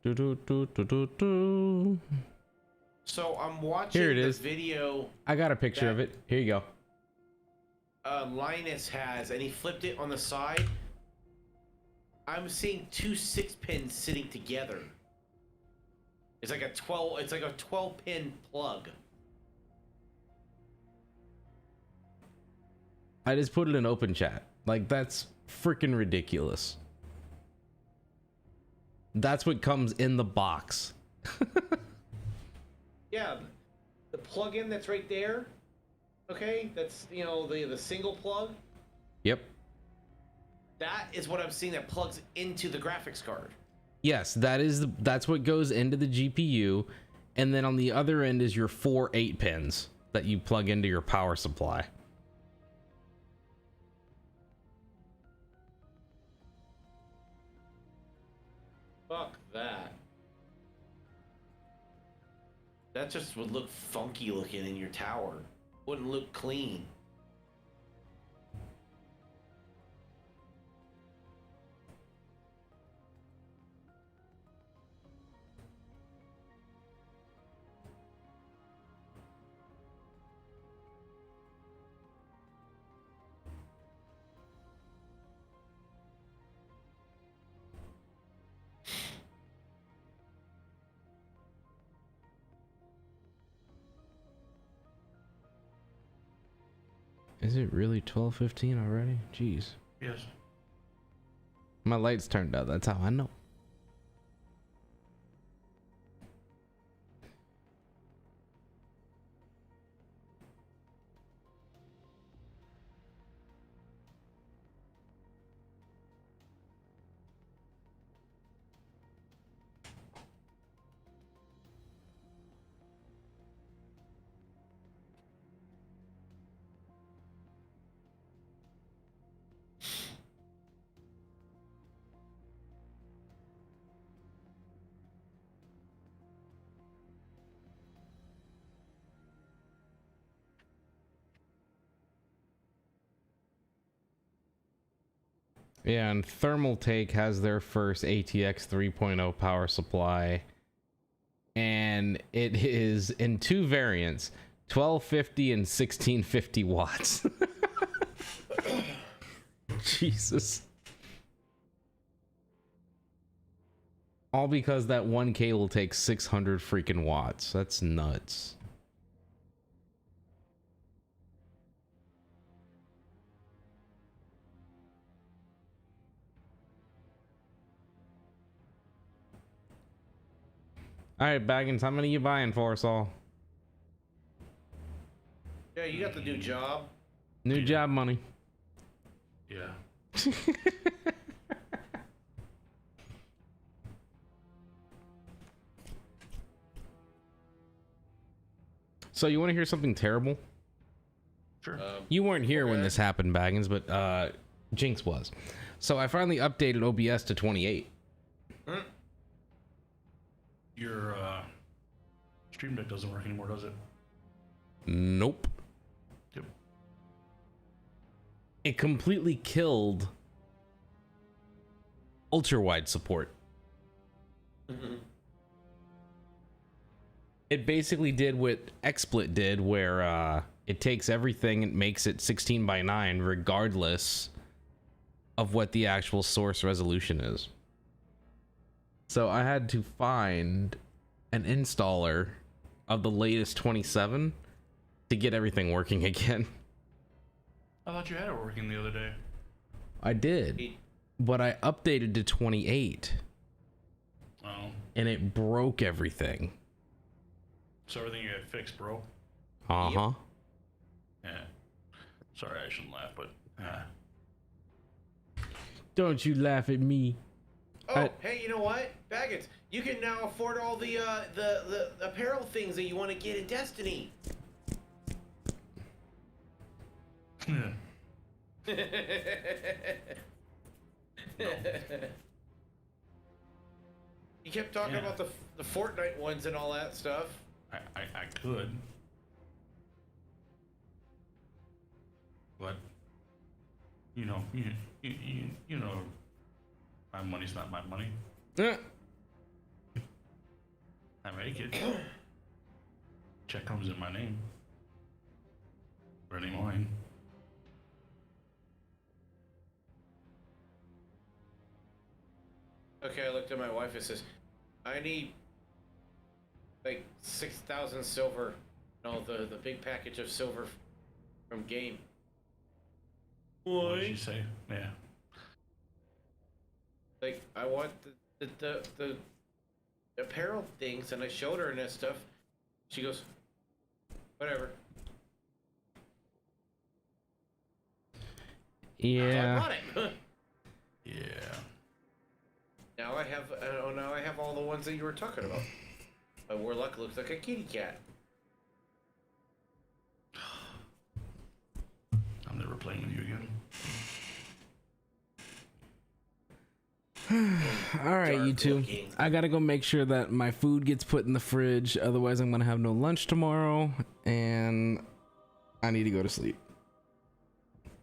Do, do, do, do, do, do. So I'm watching Here it the is. video I got a picture of it. Here you go. Linus has, and he flipped it on the side. I'm seeing 2 6-pins sitting together. It's like a 12. It's like a 12-pin plug. I just put it in open chat. Like, that's freaking ridiculous. That's what comes in the box. Yeah, the plug-in that's right there. Okay, that's the single plug. Yep. That is what I'm seeing that plugs into the graphics card. Yes, that's what goes into the GPU, and then on the other end is your 4 8-pins that you plug into your power supply. Fuck that. That just would look funky looking in your tower. Wouldn't look clean. Is it really 12:15 already? Jeez. Yes. My lights turned out. That's how I know. Yeah, and Thermal Take has their first ATX 3.0 power supply, and it is in 2 variants, 1250 and 1650 watts. Jesus. All because that one cable takes 600 freaking watts. That's nuts. All right, Baggins, how many you buying for us all? Yeah, you got the new job. New job money. Yeah. So you want to hear something terrible? Sure. You weren't here when this happened, Baggins, but Jinx was. So I finally updated OBS to 28. Your Stream Deck doesn't work anymore, does it? Nope. Yep. It completely killed Ultrawide support. It basically did what XSplit did, where it takes everything and makes it 16:9 regardless of what the actual source resolution is. So I had to find an installer of the latest 27 to get everything working again. I thought you had it working the other day. I did, but I updated to 28. Oh. And it broke everything. So everything you had fixed, bro? Uh-huh. Yeah. Sorry, I shouldn't laugh, but... Don't you laugh at me. Oh, hey, you know what? Baggins, you can now afford all the apparel things that you want to get in Destiny. You kept talking about the Fortnite ones and all that stuff. I could. But, you know, you know, my money's not my money. Yeah. I make it. check comes in my name. Running mine. Okay, I looked at my wife. It says, I need like 6,000 silver. No, the big package of silver from Game. What did she say? Yeah. Like, I want the apparel things, and I showed her and that stuff. She goes, whatever. Yeah. So I bought it. Yeah. Now I have, now I have all the ones that you were talking about. My warlock looks like a kitty cat. I'm never playing with you again. All right, Dark you two. looking. I gotta go make sure that my food gets put in the fridge. Otherwise, I'm gonna have no lunch tomorrow, and I need to go to sleep.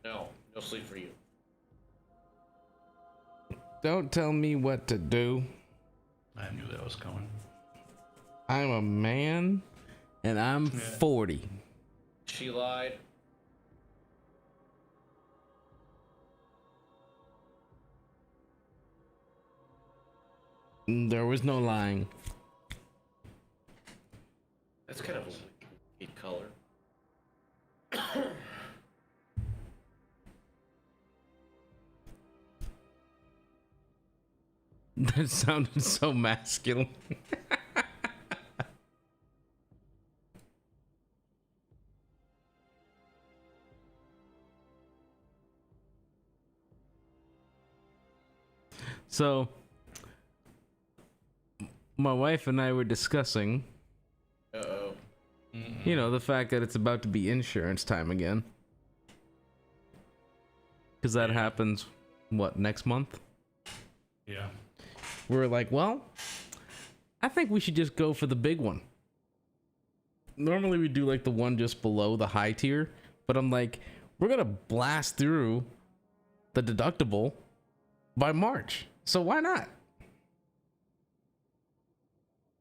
No sleep for you. Don't tell me what to do. I knew that was coming. I'm a man, and I'm 40. She lied. There was no lying. That's kind of a weird color. That sounded so masculine. So, my wife and I were discussing, Uh-oh. you know, the fact that it's about to be insurance time again. Because that happens, what, next month? Yeah. We're like, well, I think we should just go for the big one. Normally we do like the one just below the high tier, but I'm like, we're gonna blast through the deductible by March. So why not?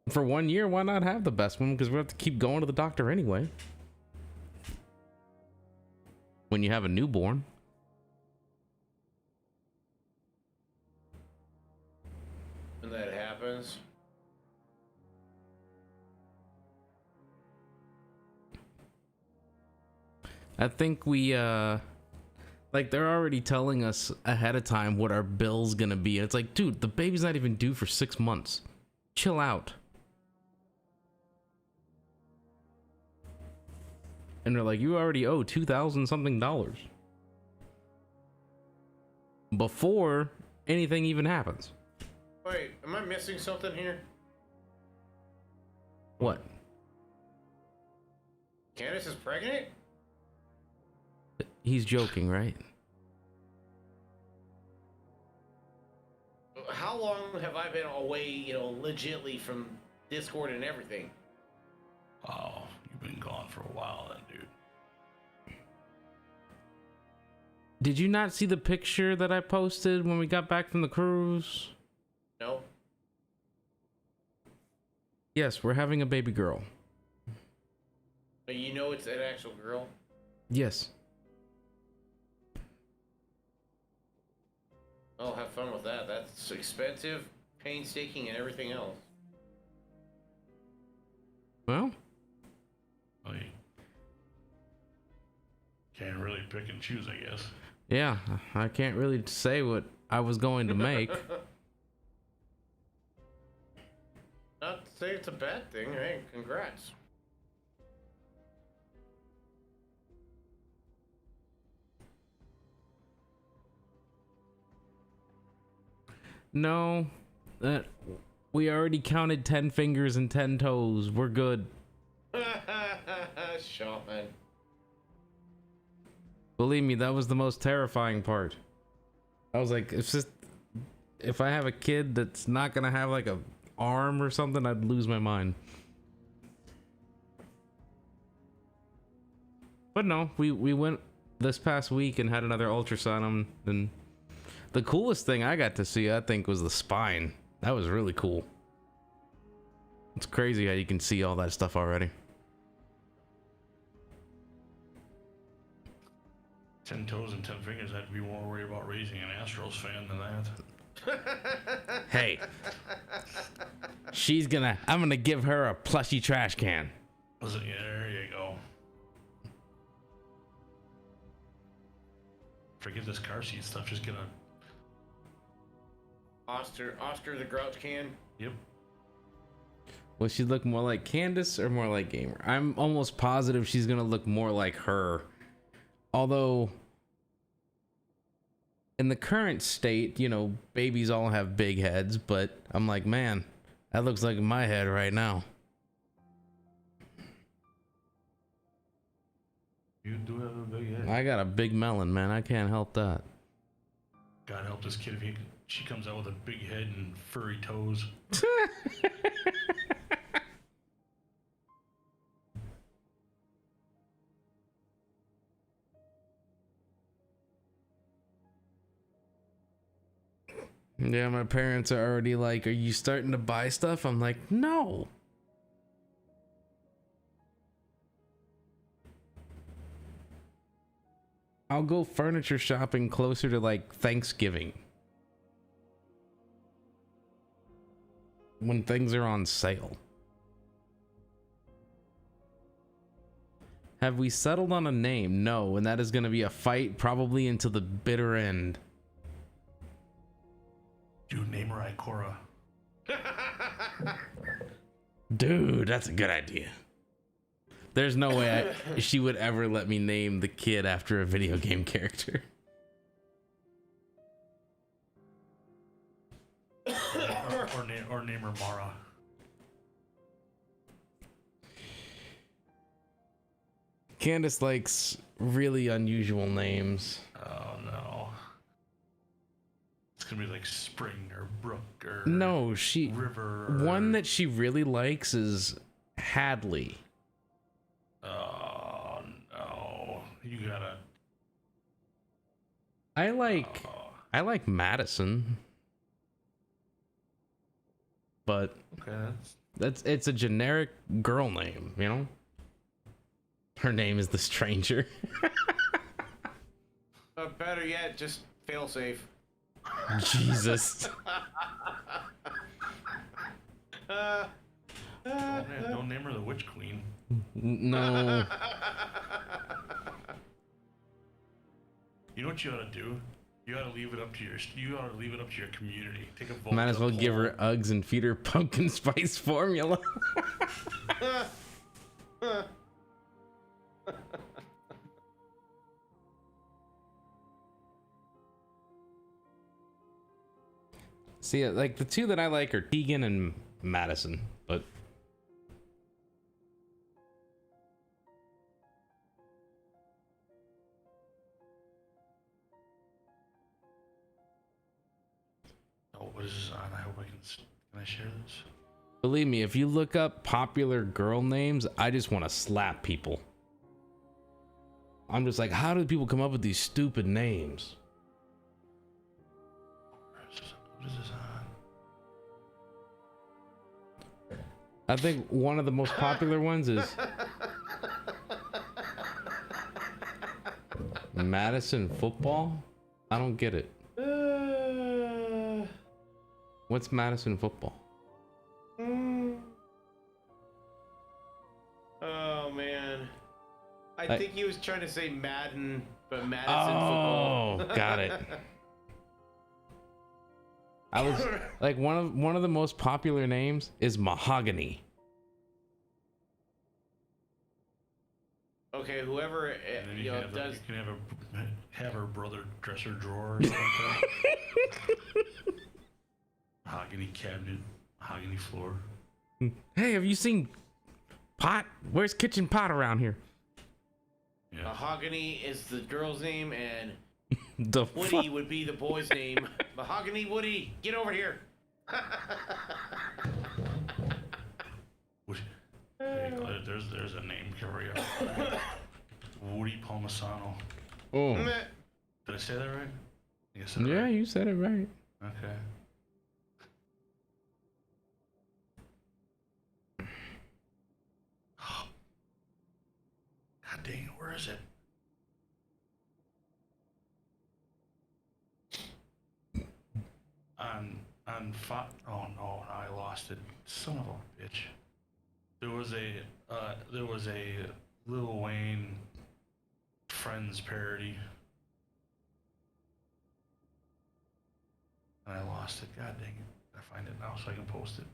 For 1 year, why not have the best one? Because we have to keep going to the doctor anyway. When you have a newborn. When that happens. I think we, like, they're already telling us ahead of time what our bill's gonna be. And it's like, dude, the baby's not even due for 6 months. Chill out. And they're like, you already owe $2,000 something before anything even happens. Wait, am I missing something here? What? Candace is pregnant? He's joking, right? How long have I been away, you know, legitly from Discord and everything? Oh, you've been gone for a while then, dude. Did you not see the picture that I posted when we got back from the cruise? No. Yes, we're having a baby girl. But you know it's an actual girl? Yes. Oh, have fun with that. That's expensive, painstaking, and everything else. Well, Well, you can't really pick and choose, I guess. yeah, I can't really say what I was going to make. Not to say it's a bad thing. Hey, congrats. No, that we already counted 10 fingers and 10 toes. We're good. Shaman. Believe me, that was the most terrifying part. I was like, if I have a kid that's not gonna have like a arm or something, I'd lose my mind. But no, we went this past week and had another ultrasound, and the coolest thing I got to see, I think, was the spine. That was really cool. It's crazy how you can see all that stuff already. 10 toes and 10 fingers, I'd be more worried about raising an Astros fan than that. Hey, I'm gonna give her a plushy trash can. Yeah, there you go. Forget this car seat stuff. Just get a Oscar the Grouch can. Yep. Will she look more like Candace or more like Gamer? I'm almost positive she's gonna look more like her. Although, in the current state, you know, babies all have big heads, but I'm like, man, that looks like my head right now. You do have a big head. I got a big melon, man. I can't help that. God help this kid if she comes out with a big head and furry toes. Yeah, my parents are already like, are you starting to buy stuff? I'm like, no. I'll go furniture shopping closer to like Thanksgiving, when things are on sale. Have we settled on a name? No, and that is going to be a fight probably until the bitter end. Dude, name her Ikora. Dude, that's a good idea. There's no way she would ever let me name the kid after a video game character. or name her Mara. Candace likes really unusual names. Oh no. It's gonna be like Spring or Brook or No, River. One that she really likes is Hadley. Oh no. You gotta. I like Madison. But Okay, it's a generic girl name, you know? Her name is the Stranger. Better yet, just fail safe. Jesus. Don't name her the Witch Queen. No. You know what you ought to do? You ought to leave it up to your community. Take a vote. Might as well give her Uggs and feed her pumpkin spice formula. See, like the two that I like are Tegan and Madison, but Oh, what is this on? I hope I can I share this? believe me, if you look up popular girl names, I just want to slap people. I'm just like, how do people come up with these stupid names? What is this on? I think one of the most popular ones is Madison football. I don't get it. What's Madison football? Oh man, I think he was trying to say Madden, but Madison Oh, football. got it. I was like one of the most popular names is Mahogany. Okay, whoever And then you know can does. you can have her brother dresser drawer or something like that. Mahogany cabinet, mahogany floor. Hey, have you seen Pot? Where's Kitchen Pot around here? Yeah. Mahogany is the girl's name, and The Woody would be the boy's name. Mahogany Woody, get over here. There you go. There's a name for you. Woody Palmisano. Oh, Meh. Did I say that right? I guess I said it yeah, right. you said it right. Okay. God dang it, where is it? Oh no, I lost it. Son of a bitch. There was a Lil Wayne Friends parody. And I lost it. God dang it. I find it now so I can post it.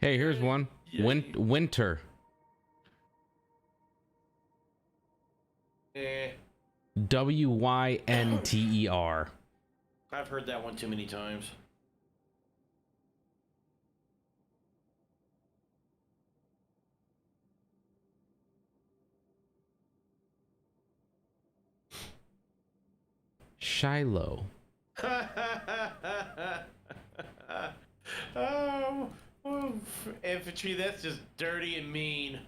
Hey, here's one. Winter. Wynter. I've heard that one too many times. Shiloh. Oh, infantry, that's just dirty and mean.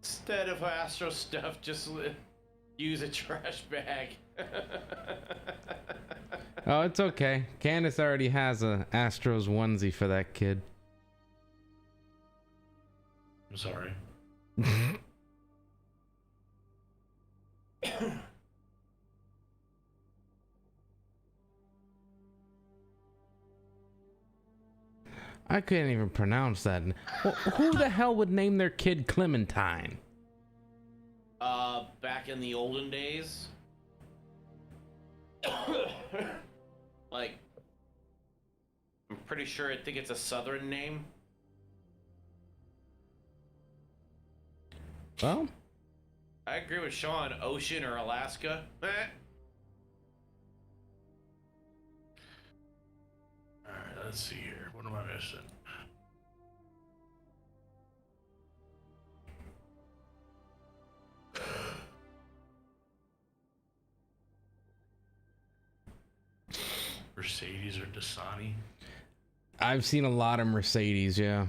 Instead of Astro stuff, just use a trash bag. Oh, it's okay. Candace already has a Astros onesie for that kid. I'm sorry. I couldn't even pronounce that. Who the hell would name their kid Clementine? Back in the olden days, like, I'm pretty sure, I think it's a southern name. Well, I agree with Sean. Ocean or Alaska. Alright, let's see here. What am I missing? Mercedes or Dasani? I've seen a lot of Mercedes, yeah.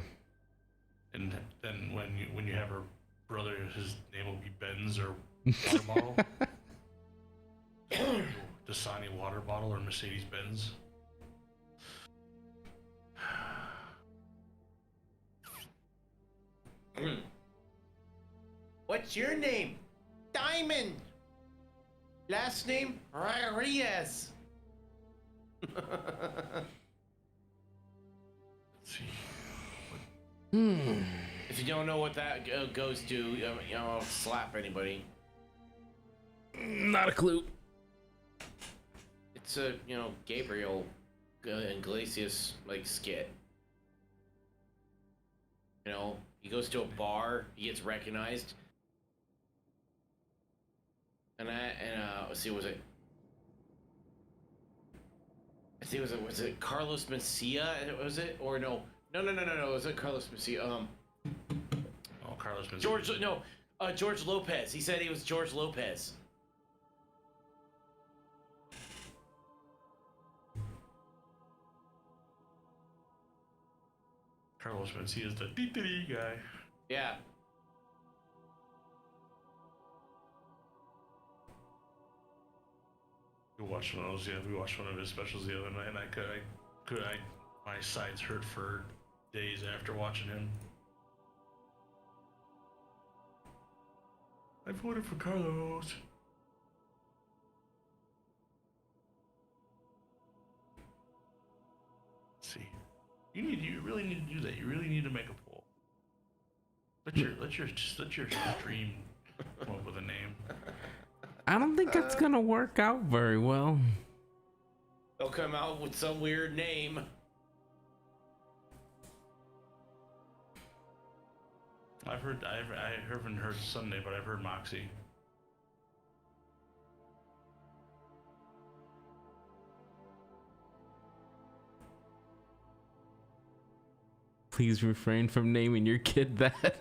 And then when you have her brother, his name will be Benz or water bottle. Dasani water bottle or Mercedes Benz. What's your name? Diamond. Last name? Reyes. Let's see. If you don't know what that goes to, you know, slap anybody. Not a clue. It's a, you know, Gabriel Iglesias, like, skit. You know, he goes to a bar, he gets recognized. And let's see, was it was it Carlos Mencia? Was it? Or no, it wasn't Carlos Mencia. Oh, Carlos Mencia. George Lopez. He said he was George Lopez. Carlos Mencia is the dee guy. Yeah. We watched one of those. Yeah, we watched one of his specials the other night, and my sides hurt for days after watching him. I voted for Carlos. Let's see, you really need to do that. You really need to make a poll. Let your stream come up with a name. I don't think that's gonna work out very well. They'll come out with some weird name. I haven't heard Sunday, but I've heard Moxie. Please refrain from naming your kid that.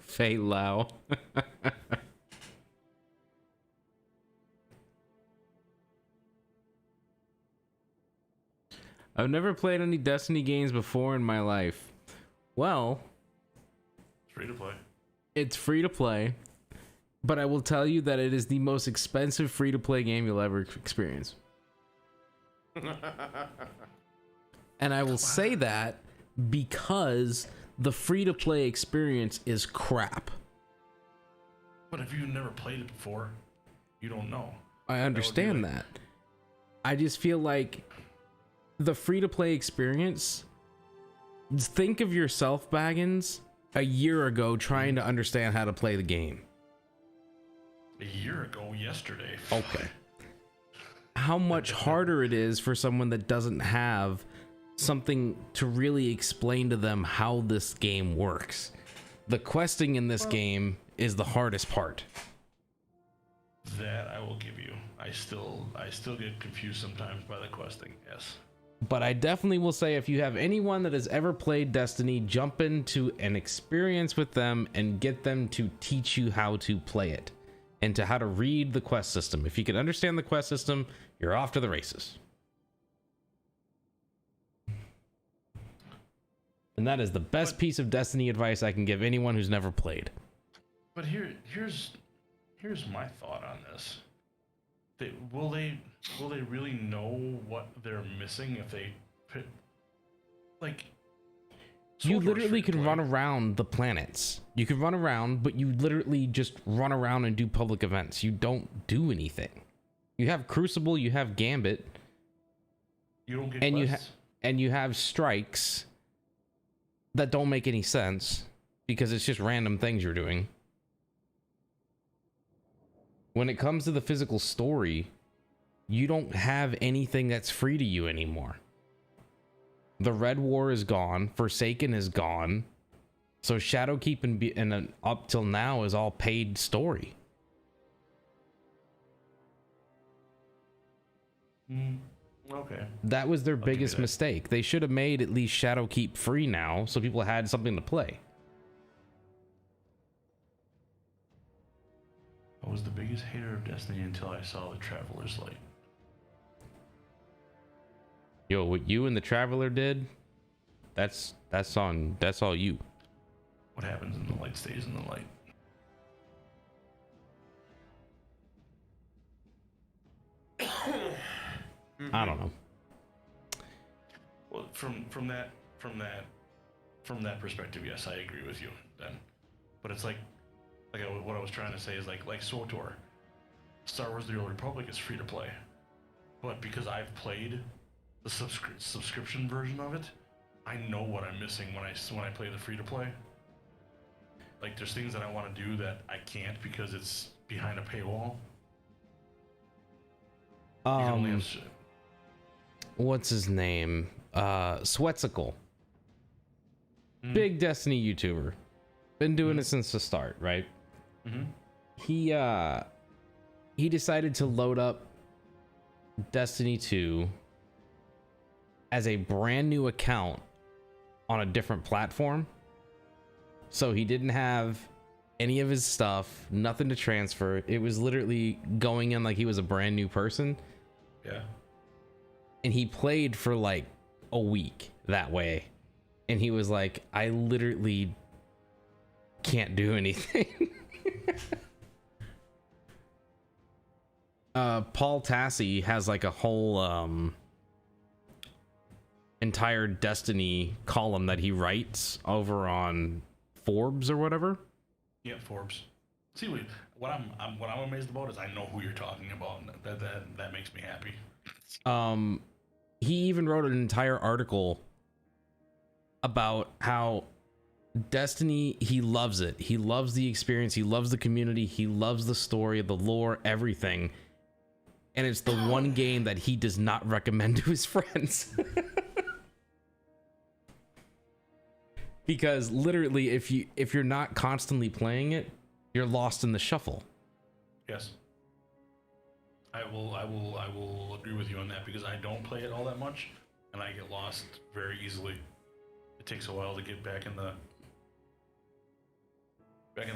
Fei Lao. I've never played any Destiny games before in my life. Well, It's free to play. it's free to play, but I will tell you that it is the most expensive free to play game you'll ever experience. And I will say that because the free to play experience is crap. But if you've never played it before, you don't know. I understand that. I just feel like the free to play experience, think of yourself, Baggins, a year ago trying to understand how to play the game. A year ago, yesterday. Okay. How much harder it is for someone that doesn't have something to really explain to them how this game works. The questing in this game is the hardest part. That I will give you. I still get confused sometimes by the questing. Yes. But I definitely will say, if you have anyone that has ever played Destiny, jump into an experience with them and get them to teach you how to play it and to how to read the quest system. If you can understand the quest system, you're off to the races. And that is the best piece of Destiny advice I can give anyone who's never played. But here's my thought on this. Will they really know what they're missing if they put, like, You Sword Wars literally free to can play. run around the planets. You can run around, but you literally just run around and do public events. You don't do anything. You have Crucible, you have Gambit, You don't get and quests. you have strikes that don't make any sense because it's just random things you're doing. When it comes to the physical story, you don't have anything that's free to you anymore. The Red War is gone, Forsaken is gone, so Shadowkeep and up till now is all paid story. Okay. That was their give you biggest that. mistake. They should have made at least Shadowkeep free now, so people had something to play. I was the biggest hater of Destiny until I saw the Traveler's Light. Yo, what you and the Traveler did, that's all you. What happens in the light stays in the light. I don't know. Well, from that perspective, yes, I agree with you then. But it's like what I was trying to say is like SWTOR. Star Wars: The Old Republic is free to play, but because I've played the subscription version of it, I know what I'm missing when I play the free to play. Like, there's things that I want to do that I can't because it's behind a paywall. You can only have What's his name? Swetsicle. Big Destiny YouTuber. Been doing it since the start, right? He decided to load up Destiny 2 as a brand new account on a different platform. So he didn't have any of his stuff, nothing to transfer. It was literally going in like he was a brand new person. Yeah. And he played for like a week that way. And he was like, I literally can't do anything. Paul Tassi has like a whole entire Destiny column that he writes over on Forbes or whatever. Yeah, Forbes. See, what I'm amazed about is I know who you're talking about, and that makes me happy. He even wrote an entire article about how Destiny, he loves it. He loves the experience. He loves the community. He loves the story, the lore, everything. And it's the one game that he does not recommend to his friends. because literally, if you're not constantly playing it, you're lost in the shuffle. Yes. I will agree with you on that because I don't play it all that much, and I get lost very easily. It takes a while to get back in the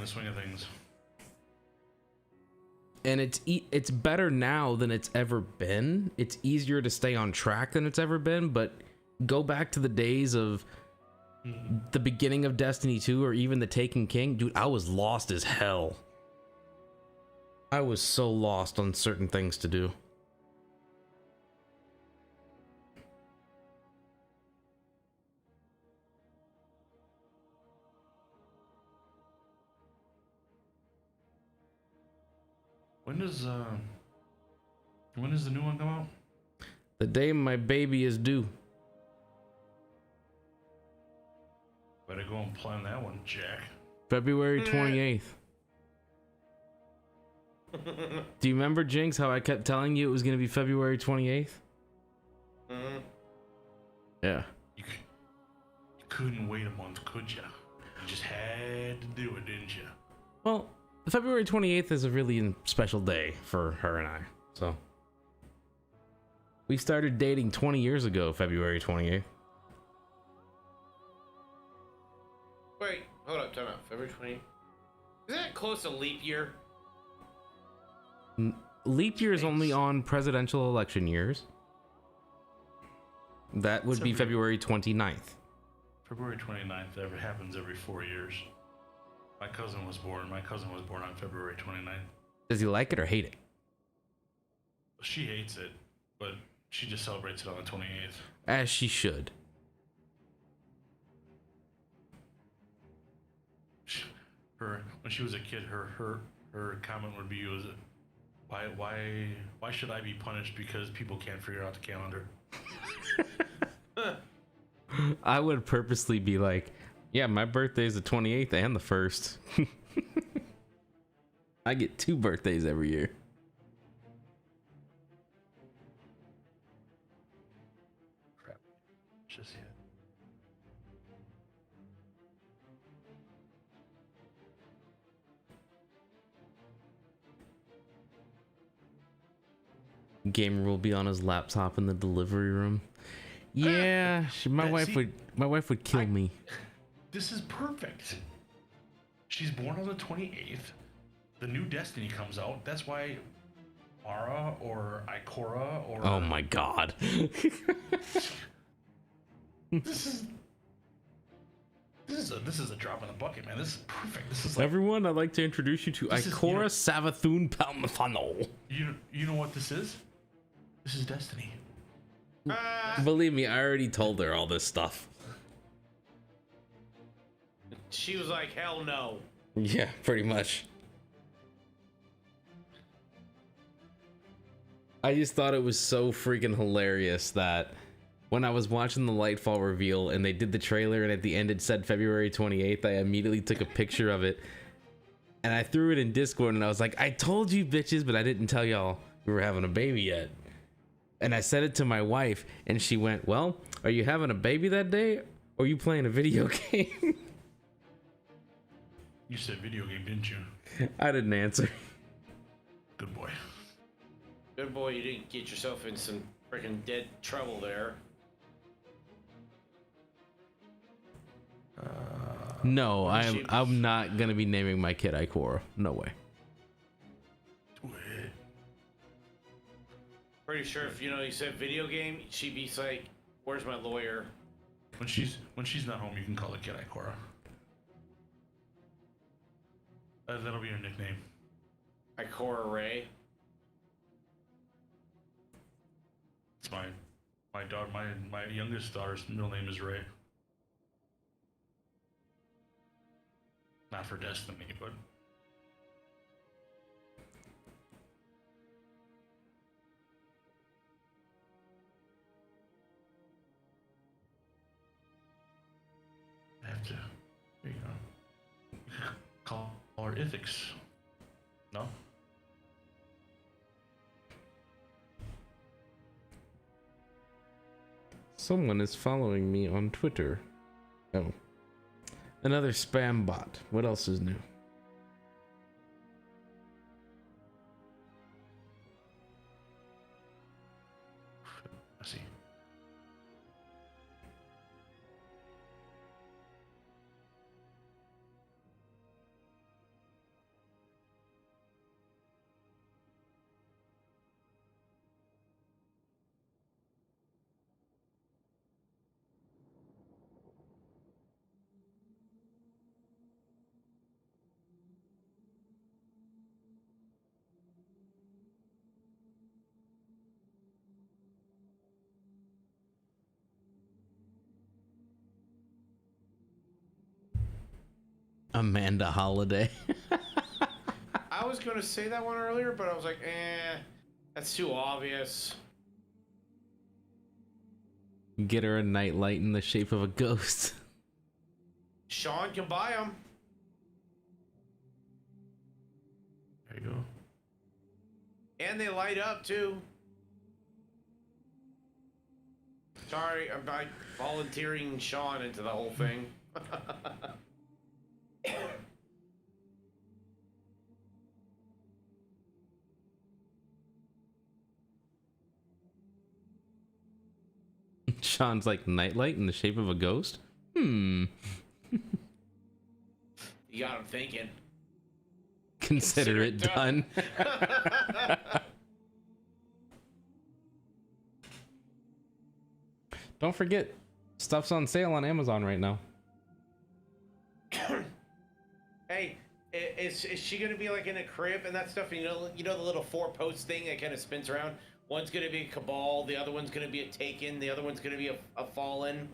swing of things. And it's better now than it's ever been. It's easier to stay on track than it's ever been, but go back to the days of the beginning of Destiny 2 or even the Taken King, dude, I was lost as hell. I was so lost on certain things to do. When does the new one come out? The day my baby is due. Better go and plan that one, Jack. February 28th. Do you remember, Jinx, how I kept telling you it was going to be February 28th? Mm-hmm. Yeah. You couldn't wait a month, could you? You just had to do it, didn't you? Well, February 28th is a really special day for her and I, so. We started dating 20 years ago, February 28th. Wait, hold up, time out. February 20th? Isn't that close to leap year? Leap year is only on presidential election years. That would be February 29th. February 29th ever happens every 4 years. My cousin was born on February 29th. Does he like it or hate it? She hates it, but she just celebrates it on the 28th. As she should. When she was a kid, her comment would be, why should I be punished because people can't figure out the calendar? I would purposely be like, yeah, my birthday is the 28th and the 1st. I get 2 birthdays every year. Crap. Just yet. Gamer will be on his laptop in the delivery room. Yeah, my wife would kill me. This is perfect. She's born on the 28th. The new Destiny comes out. That's why Mara or Ikora or oh my god. This is a drop in the bucket, man. This is perfect. This is like, everyone, I'd like to introduce you to Ikora Savathun Palmafano. You know what this is? This is Destiny. Believe me, I already told her all this stuff. She was like, hell no. Yeah, pretty much. I just thought it was so freaking hilarious that when I was watching the Lightfall reveal and they did the trailer and at the end it said February 28th, I immediately took a picture of it and I threw it in Discord and I was like, I told you bitches, but I didn't tell y'all we were having a baby yet. And I said it to my wife and she went, well, are you having a baby that day or are you playing a video game? You said video game, didn't you? I didn't answer. Good boy. Good boy, you didn't get yourself in some freaking dead trouble there. No, I'm not gonna be naming my kid Ikora. No way. Pretty sure if you said video game, she'd be like, "Where's my lawyer?" When she's not home, you can call the kid Ikora. That'll be her nickname. Ikora Ray. It's my daughter. My youngest daughter's middle name is Ray. Not for Destiny, but I have to. There you go. Call her ethics. No. Someone is following me on Twitter. Oh. Another spam bot. What else is new? I see. Amanda Holiday. I was gonna say that one earlier, but I was like, that's too obvious. Get her a nightlight in the shape of a ghost. Sean can buy them. There you go. And they light up too. Sorry, I'm not volunteering Sean into the whole thing. Sean's like, nightlight in the shape of a ghost? You got him thinking. Consider it done. Don't forget, stuff's on sale on Amazon right now. Hey, is she gonna be like in a crib and that stuff? And you know the little 4-post thing that kind of spins around. One's gonna be a Cabal, the other one's gonna be a Taken, the other one's gonna be a Fallen.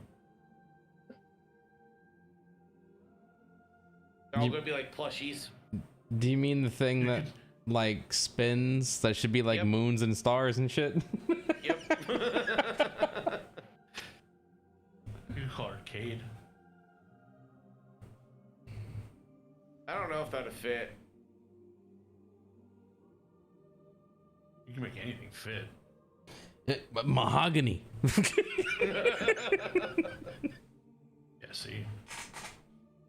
They're all gonna be like plushies. Do you mean the thing that like spins? That should be like Yep. moons and stars and shit. Yep. You can call it arcade. I don't know if that'd fit. You can make anything fit. But mahogany. Yeah, see?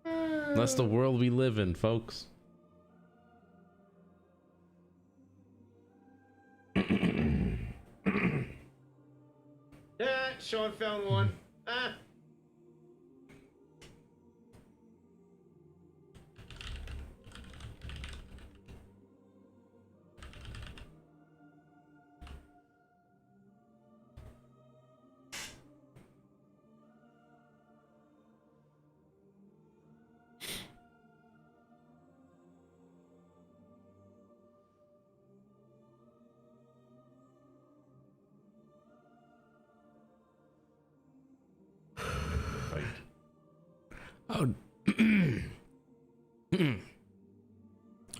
That's the world we live in, folks. Sean found one. Ah. Oh.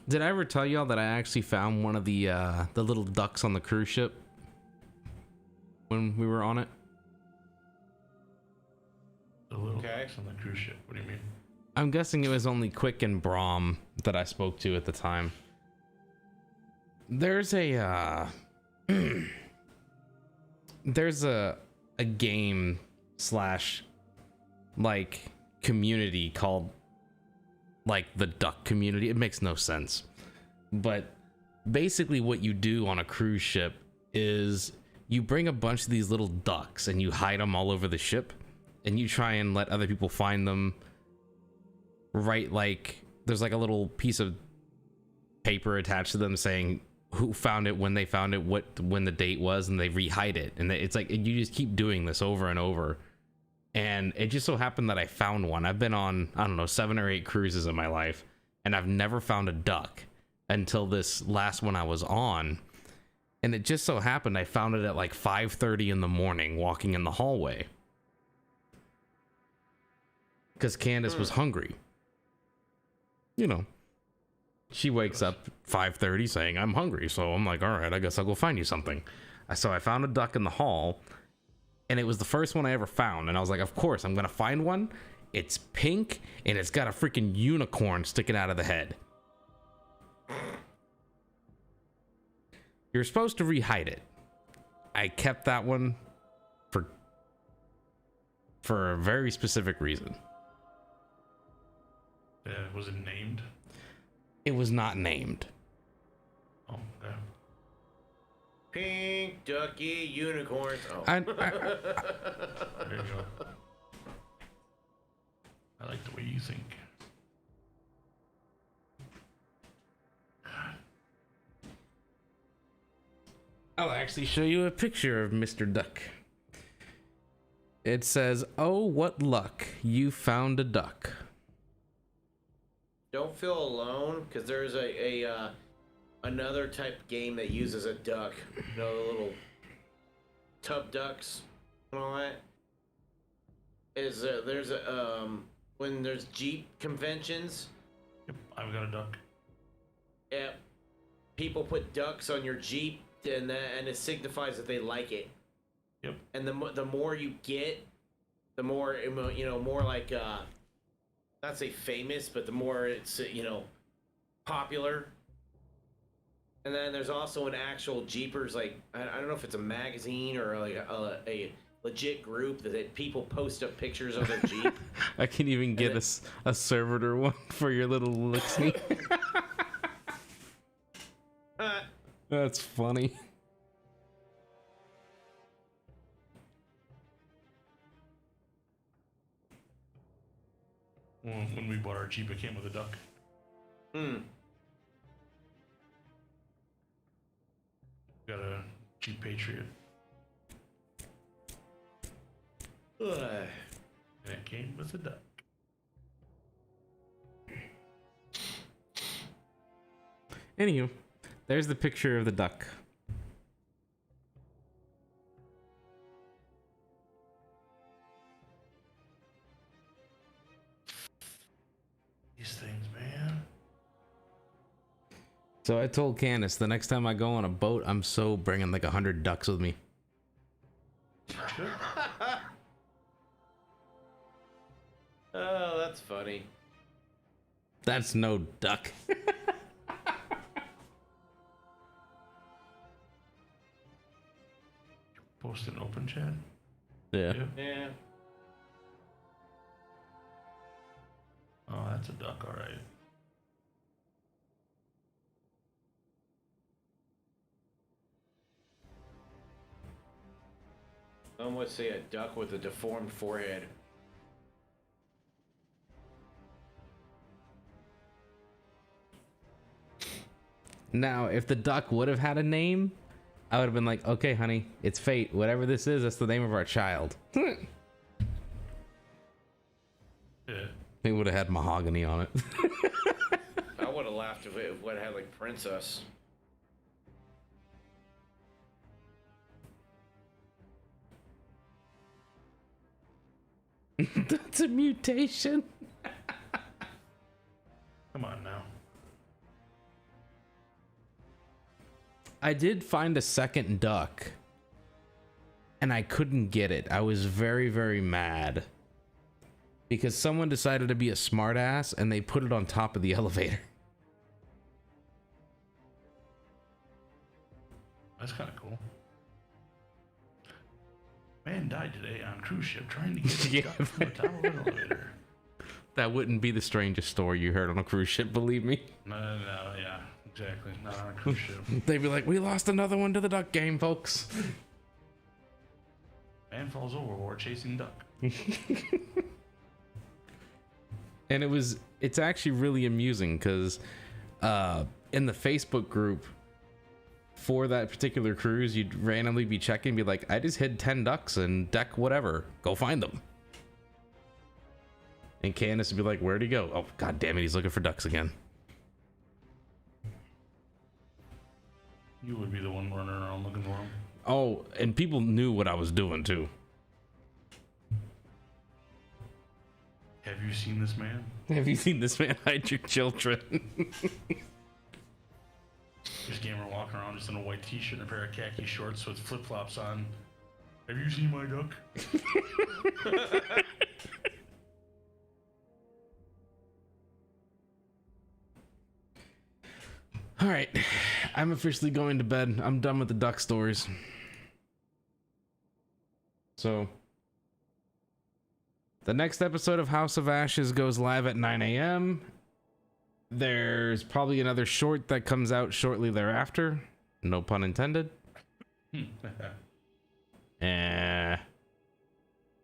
Did I ever tell y'all that I actually found one of the little ducks on the cruise ship when we were on it? The little Okay. ducks on the cruise ship. What do you mean? I'm guessing it was only Quick and Brom that I spoke to at the time. There's a there's a game slash like community called like the duck community. It makes no sense, but basically what you do on a cruise ship is you bring a bunch of these little ducks and you hide them all over the ship, and you try and let other people find them. Right, like there's like a little piece of paper attached to them saying who found it, when they found it, when the date was, and they rehide it. And it's like you just keep doing this over and over. And it just so happened that I found one. I've been on, I don't know, 7 or 8 cruises in my life, and I've never found a duck until this last one I was on. And it just so happened I found it at like 5:30 in the morning walking in the hallway. Because Candace was hungry. You know, she wakes up 5:30 saying, I'm hungry. So I'm like, all right, I guess I'll go find you something. So I found a duck in the hall, and it was the first one I ever found. And I was like, of course, I'm going to find one. It's pink, and it's got a freaking unicorn sticking out of the head. You're supposed to rehide it. I kept that one for a very specific reason. Was it named? It was not named. Oh, yeah. Pink ducky unicorns. Oh. There you go. I like the way you think. I'll actually show you a picture of Mr. Duck. It says, "Oh, what luck, you found a duck." Don't feel alone, because there's another type of game that uses a duck. You know, the little tub ducks and all that. When there's Jeep conventions. Yep, I've got a duck. Yeah, people put ducks on your Jeep, and it signifies that they like it. Yep. And the more you get, the more, you know, more like not say famous, but the more it's, you know, popular. And then there's also an actual Jeepers, like I don't know if it's a magazine or like a legit group that people post up pictures of their Jeep. I can even get a servitor one for your little licksney. That's funny. When we bought our Jeep, it came with a duck. Got a Jeep Patriot. And it came with a duck. Anywho, there's the picture of the duck. These things, man. So I told Candace the next time I go on a boat, I'm so bringing like 100 ducks with me. Good. Oh, that's funny. That's no duck. Post an open chat. Yeah. Yeah. Oh, that's a duck, all right. Some would say a duck with a deformed forehead. Now, if the duck would have had a name, I would have been like, okay, honey, it's fate. Whatever this is, that's the name of our child. Yeah. They would have had mahogany on it. I would have laughed if it would have had like princess. That's a mutation. Come on now. I did find a second duck, and I couldn't get it. I was very, very mad because someone decided to be a smartass and they put it on top of the elevator. That's kind of cool. Man died today on cruise ship trying to get a duck from the top of an elevator. That wouldn't be the strangest story you heard on a cruise ship, believe me. No, yeah, exactly. Not on a cruise ship. They'd be like, we lost another one to the duck game, folks. Man falls overboard chasing duck. And it's actually really amusing because in the Facebook group for that particular cruise, you'd randomly be checking, be like, I just hid 10 ducks in deck whatever. Go find them. And Candace would be like, where'd he go? Oh, god damn it, he's looking for ducks again. You would be the one running around looking for them. Oh, and people knew what I was doing too. Have you seen this man? Have you seen this man hide your children? This gamer walking around just in a white t-shirt and a pair of khaki shorts with flip-flops on. Have you seen my duck? All right, I'm officially going to bed. I'm done with the duck stories. So, the next episode of House of Ashes goes live at 9 a.m. There's probably another short that comes out shortly thereafter. No pun intended.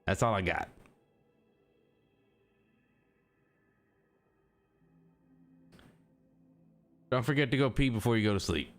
That's all I got. Don't forget to go pee before you go to sleep.